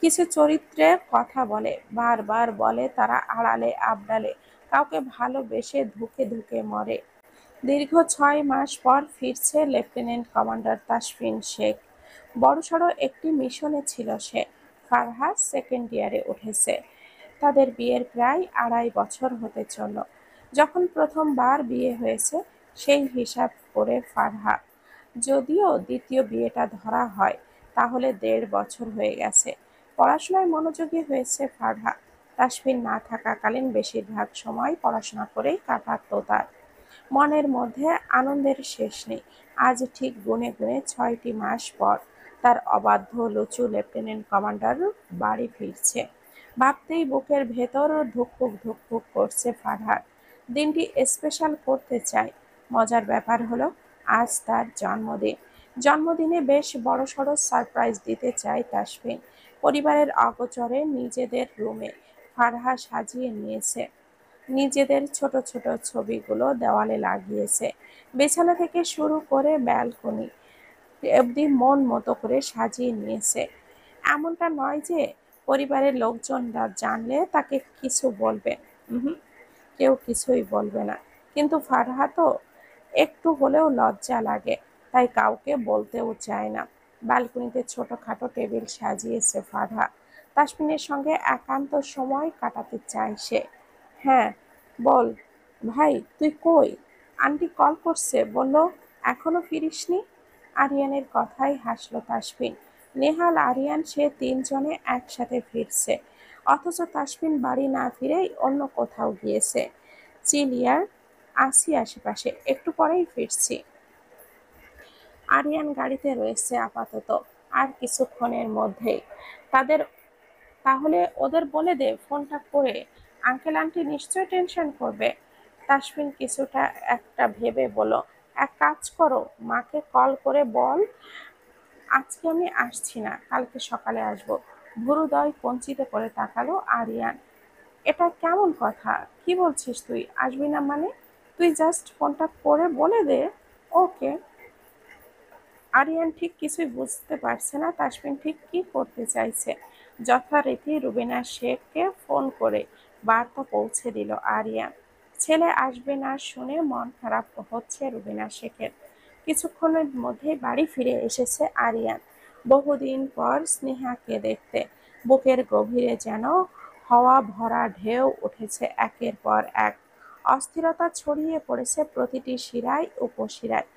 কিছু চরিত্রে কথা বলে, বারবার বলে তারা আড়ালে আবডালে কাউকে ভালোবেসে ধুকে ধুকে মরে। দীর্ঘ ৬ মাস পর ফিরছে লেফটেন্যান্ট কমান্ডার তাসফিন শেখ। বড়সড় একটি মিশনে ছিল সে। ফারহা সেকেন্ড ইয়ারে উঠেছে। তাদের বিয়ের প্রায় ২.৫ বছর হতে চলল। যখন প্রথমবার বিয়ে হয়েছে সেই হিসাব করে ফারহা, যদিও দ্বিতীয় বিয়েটা ধরা হয়, তাহলে ১.৫ বছর হয়ে গেছে। পড়াশোনায় মনোযোগী হয়েছে ফারহা। তাসফিন না থাকাকালীন বেশিরভাগ সময় পড়াশোনা করেই কাটাতো তার। মনের মধ্যে আনন্দের শেষ নেই। আজ ঠিক গুনে গুনে ৬টি মাস পর তার অবাধ্য লুচু লেফটেন্যান্ট কমান্ডার বাড়ি ফিরছে। ভাবতেই বুকের ভেতর ধুকপুক ধুকপুক করছে ফারহার। দিনটি স্পেশাল করতে চায়। মজার ব্যাপার হলো আজ তার জন্মদিন। জন্মদিনে বেশ বড়সড় সারপ্রাইজ দিতে চায় তাসফিন। পরিবারের অগোচরে নিজেদের রুমে ফারহা সাজিয়ে নিয়েছে। নিজেদের ছোট ছোট ছবিগুলো দেওয়ালে লাগিয়েছে। বিছানা থেকে শুরু করে ব্যালকনি অবধি মন মতো করে সাজিয়ে নিয়েছে। এমনটা নয় যে পরিবারের লোকজনরা জানলে তাকে কিছু বলবে। উহুম, কেউ কিছুই বলবে না। কিন্তু ফারহা তো একটু হলেও লজ্জা লাগে, তাই কাউকে বলতেও চায় না। ব্যালকনিতে ছোটখাটো টেবিল সাজিয়েছে ফারহা। তাসমিনের সঙ্গে একান্ত সময় কাটাতে চায় সে। হ্যাঁ, বল ভাই, তুই কই? আন্টি কল করছে, বলল এখনো ফিরিসনি। আরিয়ানের কথায় হাসল তাসফিন। নেহাল, আরিয়ান, সে তিনজনে একসাথে ফিরছে, অথচ তাসফিন বাড়ি না ফিরেই অন্য কোথাও গিয়েছে। চিলিয়ার, আসি আশেপাশে, একটু পরেই ফিরছি। আরিয়ান গাড়িতে রয়েছে আপাতত, আর কিছুক্ষণের মধ্যেই তাদের। তাহলে ওদের বলে দে ফোনটা করে, আঙ্কেল আন্টি নিশ্চয় টেনশন করবে। তাসফিন কিছুটা একটা ভেবে বলল, এক কাজ করো, মাকে কল করে বল আজকে আমি আসছি না, কালকে সকালে আসবো। ভুরুদয় কঞ্চিত করে তাকালো আরিয়ান। এটা কেমন কথা? কি বলছিস তুই? আসবি না মানে? তুই জাস্ট ফোনটা করে বলে দে। ওকে। আরিয়ান ঠিক কিছুই বুঝতে পারছে না তাসফিন ঠিক কি করতে চাইছে। যথারীতি রুবিনা শেখকে ফোন করে বার্তা পৌঁছে দিল আরিয়ান। ছেলে আসবে না শুনে মন খারাপ হচ্ছে রুবিনা শেখের। কিছুক্ষণের মধ্যেই বাড়ি ফিরে এসেছে আরিয়ান, বহুদিন পর স্নেহাকে দেখতে। বুকের গভীরে যেন হাওয়া ভরা ঢেউ উঠেছে একের পর এক। অস্থিরতা ছড়িয়ে পড়েছে প্রতিটি শিরায় উপশিরায়।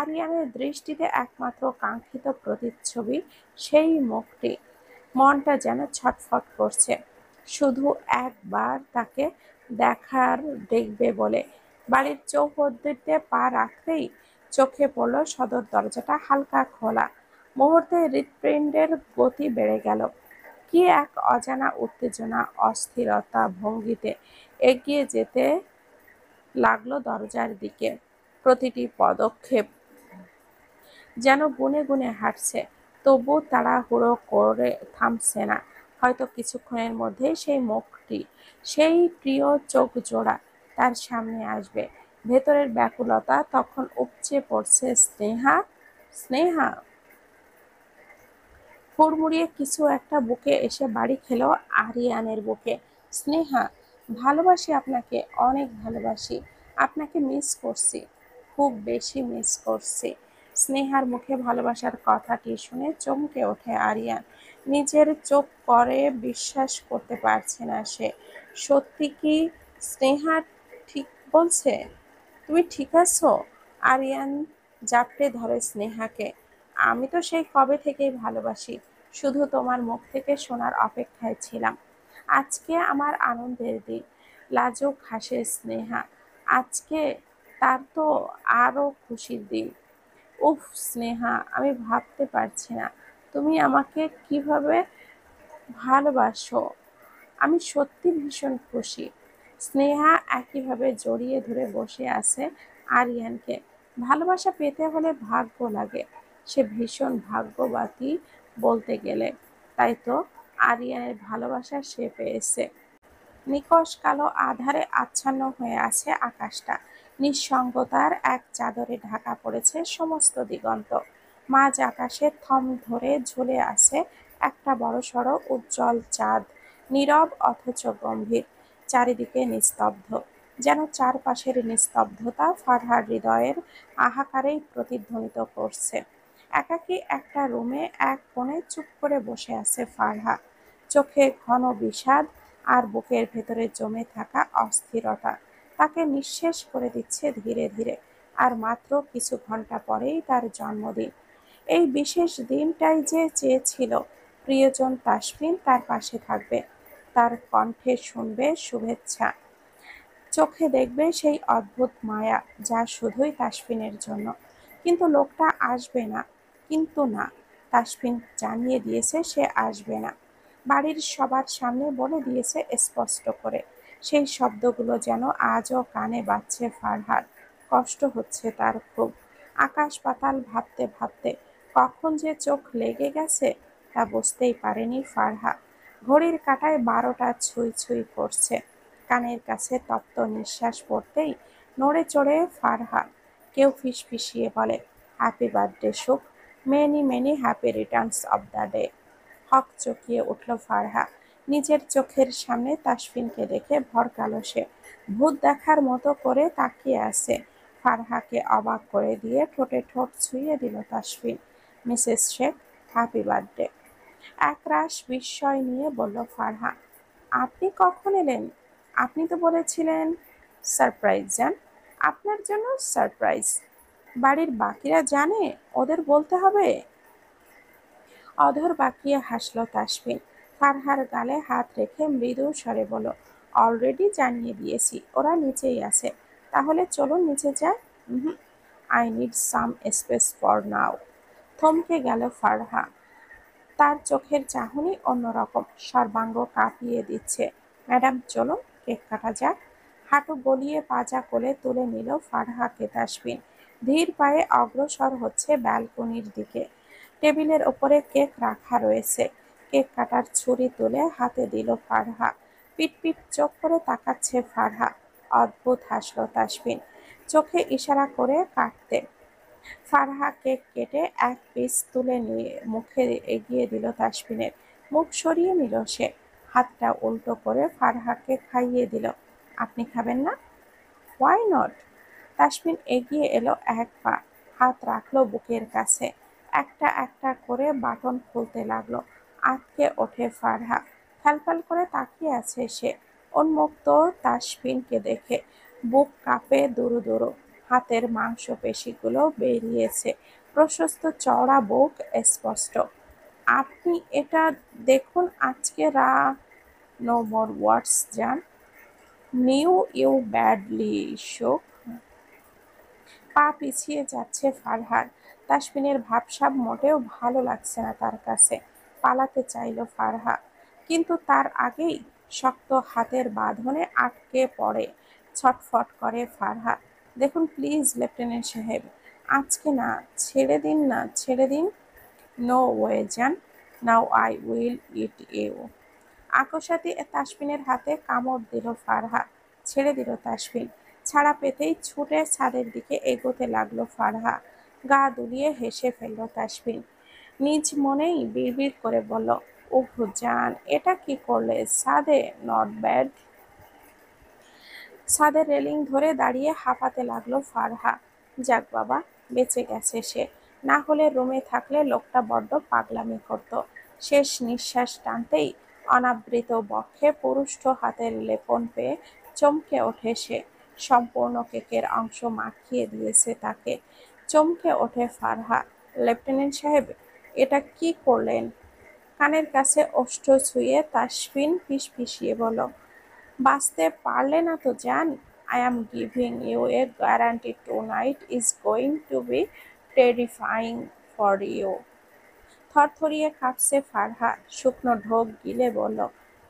আরিয়ানের দৃষ্টিতে একমাত্র কাঙ্ক্ষিত প্রতিচ্ছবি সেই মুখটি। মনটা যেন ছটফট করছে, শুধু একবার তাকে দেখবে বলে। বাড়ির চৌহদ্দিতে পা রাখতেই চোখে পড়ল সদর দরজাটা হালকা খোলা। মুহূর্তে হৃৎপিণ্ডের গতি বেড়ে গেল। কি এক অজানা উত্তেজনা অস্থিরতা ভঙ্গিতে এগিয়ে যেতে লাগলো দরজার দিকে। প্রতিটি পদক্ষেপ যেন গুনে গুনে হাঁটছে, তবু তাড়াহুড়ো করে থামছে না। হয়তো কিছুক্ষণের মধ্যেই সেই মুখটি, সেই প্রিয় চোখ জোড়া তার সামনে আসবে। ভেতরের ব্যাকুলতা তখন উপচে পড়ছে। স্নেহা, স্নেহা। হুড়মুড়িয়ে কিছু একটা বুকে এসে বাড়ি খেল আরিয়ানের বুকে। স্নেহা, ভালোবাসি আপনাকে, অনেক ভালোবাসি। আপনাকে মিস করছি, খুব বেশি মিস করছি। স্নেহার মুখে ভালোবাসার কথাটি শুনে চমকে ওঠে আরিয়ান। নিজের চোখ করে বিশ্বাস করতে পারছে না সে। সত্যি কি স্নেহা ঠিক বলছে? তুমি ঠিক আছো? আরিয়ান জাপটে ধরে স্নেহাকে। আমি তো সেই কবে থেকেই ভালোবাসি, শুধু তোমার মুখ থেকে শোনার অপেক্ষায় ছিলাম। আজকে আমার আনন্দের দিন। লাজুক হাসে স্নেহা। আজকে তার তো আরো খুশির দিন। উফ স্নেহা, আমি ভাবতে পারছি না তুমি আমাকে কিভাবে ভালোবাসো। আমি সত্যি ভীষণ খুশি। স্নেহা একইভাবে জড়িয়ে ধরে বসে আছে আরিয়ানকে। ভালোবাসা পেতে হলে ভাগ্য লাগে। সে ভীষণ ভাগ্যবতী বলতে গেলে। তাই তো আরিয়ানের ভালোবাসা সে পেয়েছে। নিকষ কালো আঁধারে আচ্ছন্ন হয়ে আছে আকাশটা। নিঃসঙ্গতার এক চাদরে ঢাকা পড়েছে সমস্ত দিগন্ত। মাঝ আকাশে থম ধরে ঝুলে আছে একটা বড়সড় উজ্জ্বল চাঁদ, নীরব অথচ গম্ভীর। চারিদিকে নিস্তব্ধ, যেন চারপাশের নিস্তব্ধতা ফারহার হৃদয়ের হাহাকারেই প্রতিধ্বনিত করছে। একাকী একটা রুমে এক কোণে চুপ করে বসে আছে ফারহা, চোখে ঘন বিষাদ আর বুকের ভেতরে জমে থাকা অস্থিরতা তাকে নিঃশেষ করে দিচ্ছে ধীরে ধীরে। আর মাত্র কিছু ঘন্টা পরেই তার জন্মদিন। এই বিশেষ দিনটাই যে চেয়েছিল প্রিয়জন তাসফিন তার পাশে থাকবে, তার কণ্ঠে শুনবে শুভেচ্ছা, চোখে দেখবে সেই অদ্ভুত মায়া যা শুধুই তাসফিনের জন্য। কিন্তু লোকটা আসবে না। কিন্তু না, তাসফিন জানিয়ে দিয়েছে সে আসবে না। বাড়ির সবার সামনে বলে দিয়েছে স্পষ্ট করে। সেই শব্দগুলো যেন আজও কানে বাজছে ফারহার। কষ্ট হচ্ছে তার খুব। আকাশ পাতাল ভাবতে ভাবতে কখন যে চোখ লেগে গেছে তা বুঝতেই পারেনি ফারহা। ঘড়ির কাঁটায় 12টা ছুঁই ছুঁই করছে। কানের কাছে তপ্ত নিঃশ্বাস পড়তেই নড়ে চড়ে ফারহা। কেউ ফিসফিসিয়ে বলে, হ্যাপি বার্থডে সুখ, many many happy returns of the day. হকচকিয়ে উঠল ফারহা। নিজের চোখের সামনে তাসফিনকে দেখে ভরকালো সে। ভূত দেখার মতো করে তাকিয়ে আছে। ফারহাকে অবাক করে দিয়ে ঠোঁটে ঠোঁট ছুঁয়ে দিল Tasfin. Mrs Sheikh, happy birthday. একরাশ বিস্ময় নিয়ে বলল ফারহা, আপনি কখন এলেন? আপনি তো বলেছিলেন সারপ্রাইজ যান। আপনার জন্য সারপ্রাইজ? বাড়ির বাকিরা জানে? ওদের বলতে হবে? অধর বাঁকিয়ে হাসল তাসফিন। ফারহার গালে হাত রেখে মৃদু স্বরে বলল, অলরেডি জানিয়ে দিয়েছি, ওরা নিচেই আছে। তাহলে চলুন নিচে যাই। I need some space for now. থমকে গেল ফারহা। তার চোখের চাহনি অন্যরকম, সর্বাঙ্গ কাঁপিয়ে দিচ্ছে। ম্যাডাম চলুন, কেক কাটা যাক। হাঁটু গলিয়ে পাজা কোলে তুলে নিল ফারহাকে তাসফিন। ধীর পায়ে অগ্রসর হচ্ছে ব্যালকনির দিকে। টেবিলের ওপরে কেক রাখা রয়েছে। কেক কাটার ছুরি তুলে হাতে দিল ফারহা। পিটপিট চোখ করে তাকাচ্ছে ফারহা। অদ্ভুত হাসল তাসফিন, চোখে ইশারা করে কাটতে। ফারহা কেক কেটে এক পিস তুলে নিয়ে মুখে এগিয়ে দিল তাসফিনের। মুখ সরিয়ে নিল সে। হাতটা উল্টো করে ফারহাকে খাইয়ে দিল। আপনি খাবেন না? Why not? তাসফিন এগিয়ে এলো এক পা, হাত রাখলো বুকের কাছে। একটা একটা করে বাটন খুলতে লাগলো। আঁতকে ওঠে ফারহা। ফ্যালফ্যাল করে তাকিয়ে আছে সে উন্মুক্ত তাসফিনকে দেখে। বুক কাঁপে দুরু দুরু। হাতের মাংসপেশিগুলো বেরিয়েছে। প্রশস্ত চওড়া বুক স্পষ্ট। আপনি এটা দেখুন আজকে নো মোর ওয়ার্ডস জান। নিউ ইউ ব্যাডলি শোক। পা পিছিয়ে যাচ্ছে ফারহার। তাসফিনের ভাবসাব মোটেও ভালো লাগছে না তার কাছে। পালাতে চাইল ফারহা, কিন্তু তার আগেই শক্ত হাতের বাঁধনে আটকে পড়ে। ছটফট করে ফারহা। দেখুন প্লিজ লেফটেন্যান্ট সাহেব, আজকে না, ছেড়ে দিন না, ছেড়ে দিন। নো ওয়ে জান, now I will eat you. আকস্মাতে তাসফিনের হাতে কামড় দিল ফারহা। ছেড়ে দিল তাসফিন। ছাড়া পেতেই ছুটে ছাদের দিকে এগোতে লাগলো ফারহা। গা দুলিয়ে হেসে ফেলল তাসফিন। নিজ মনেই বিড়বিড় করে বলল, উফ জান, এটা কি করলে? ছাদে? Not bad. ছাদের রেলিং ধরে দাঁড়িয়ে হাঁপাতে লাগলো ফারহা। যাক বাবা, বেঁচে গেছে সে। না হলে রুমে থাকলে লোকটা বড্ড পাগলামি করত। শেষ নিঃশ্বাস টানতেই অনাবৃত বক্ষে পুরুষ্ঠ হাতের লেপন পেয়ে চমকে ওঠে সে। সম্পূর্ণ কেকের অংশ মাখিয়ে দিয়েছে তাকে। চমকে ওঠে ফারহা। লেফটেন্যান্ট সাহেব, এটা কি করলেন? কানের কাছে ওষ্ঠ ছুঁয়ে তাসফিন ফিসফিসিয়ে বলল, বাঁচতে পারলে না তো জান। I am giving you a guarantee tonight is going to be terrifying for you. থরথরিয়ে কাঁপছে ফারহা। শুকনো ঢোক গিলে বলল,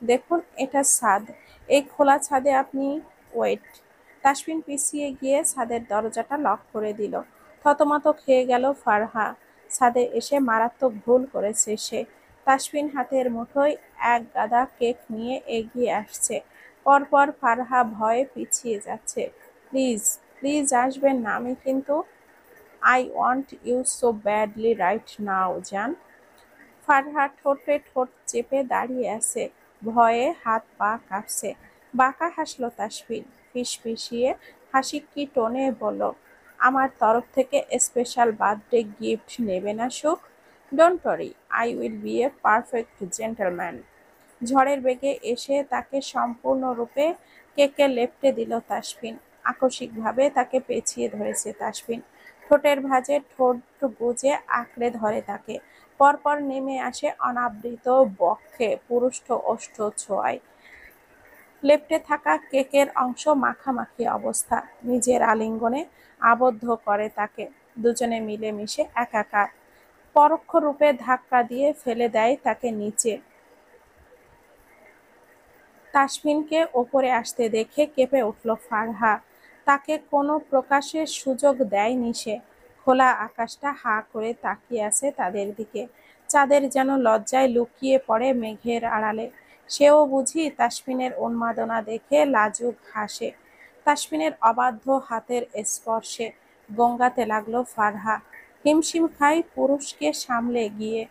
দেখুন এটা ছাদ। এই খোলা ছাদে আপনি ওয়েট। তাসফিন পিছিয়ে গিয়ে ছাদের দরজাটা লক করে দিল। থতমত খেয়ে গেল ফারহা। ছাদে এসে মারাত্মক ভুল করেছে সে। তাসফিন হাতের মুঠোয় এক গাদা কেক নিয়ে এগিয়ে আসছে। পরপর ফারহা ভয়ে পিছিয়ে যাচ্ছে। প্লিজ, প্লিজ আসবেন না, আমি কিন্তু I want you so badly right now জান। ফারহা ঠোঁটে ঠোঁট চেপে দাঁড়িয়ে আছে। ভয়ে হাত পা কাঁপছে। বাঁকা হাসল তাসফিন। ফিসফিসিয়ে হাসি কি টোনে বলল, আমার তরফ থেকে স্পেশাল বার্থডে গিফট নেবে না সুখ? Don't worry, I will B A perfect gentleman. ঝড়ের বেগে এসে তাকে সম্পূর্ণরূপে কেকে লেপ্টে দিল তাসফিন। আকস্মিকভাবে তাকে পেঁচিয়ে ধরেছে তাসফিন। ঠোঁটের ভাঁজে ঠোঁট গুজে আঁকড়ে ধরে তাকে। পরপর নেমে আসে অনাবৃত বক্ষে, পুরুষ্ট ওষ্ঠ ছোঁয়ায়। লেপ্টে থাকা কেকের অংশ মাখামাখি অবস্থা, নিজের আলিঙ্গনে আবদ্ধ করে তাকে। দুজনে মিলেমিশে একাকার, পরোক্ষ রূপে ধাক্কা দিয়ে ফেলে দেয় তাকে নিচে। তাসফিনকে ওপরে আসতে দেখে কেঁপে উঠল ফারহা। তাকে কোনো প্রকাশের সুযোগ দেয়নি সে। খোলা আকাশটা হাঁ করে তাকিয়ে আছে তাদের দিকে। চাঁদের যেন লজ্জায় লুকিয়ে পড়ে মেঘের আড়ালে। সেও বুঝি তাসফিনের উন্মাদনা দেখে লাজুক হাসে। তাসফিনের অবাধ্য হাতের স্পর্শে গঙ্গাতে লাগলো ফারহা। হিমশিম খায় পুরুষকে সামলে গিয়ে।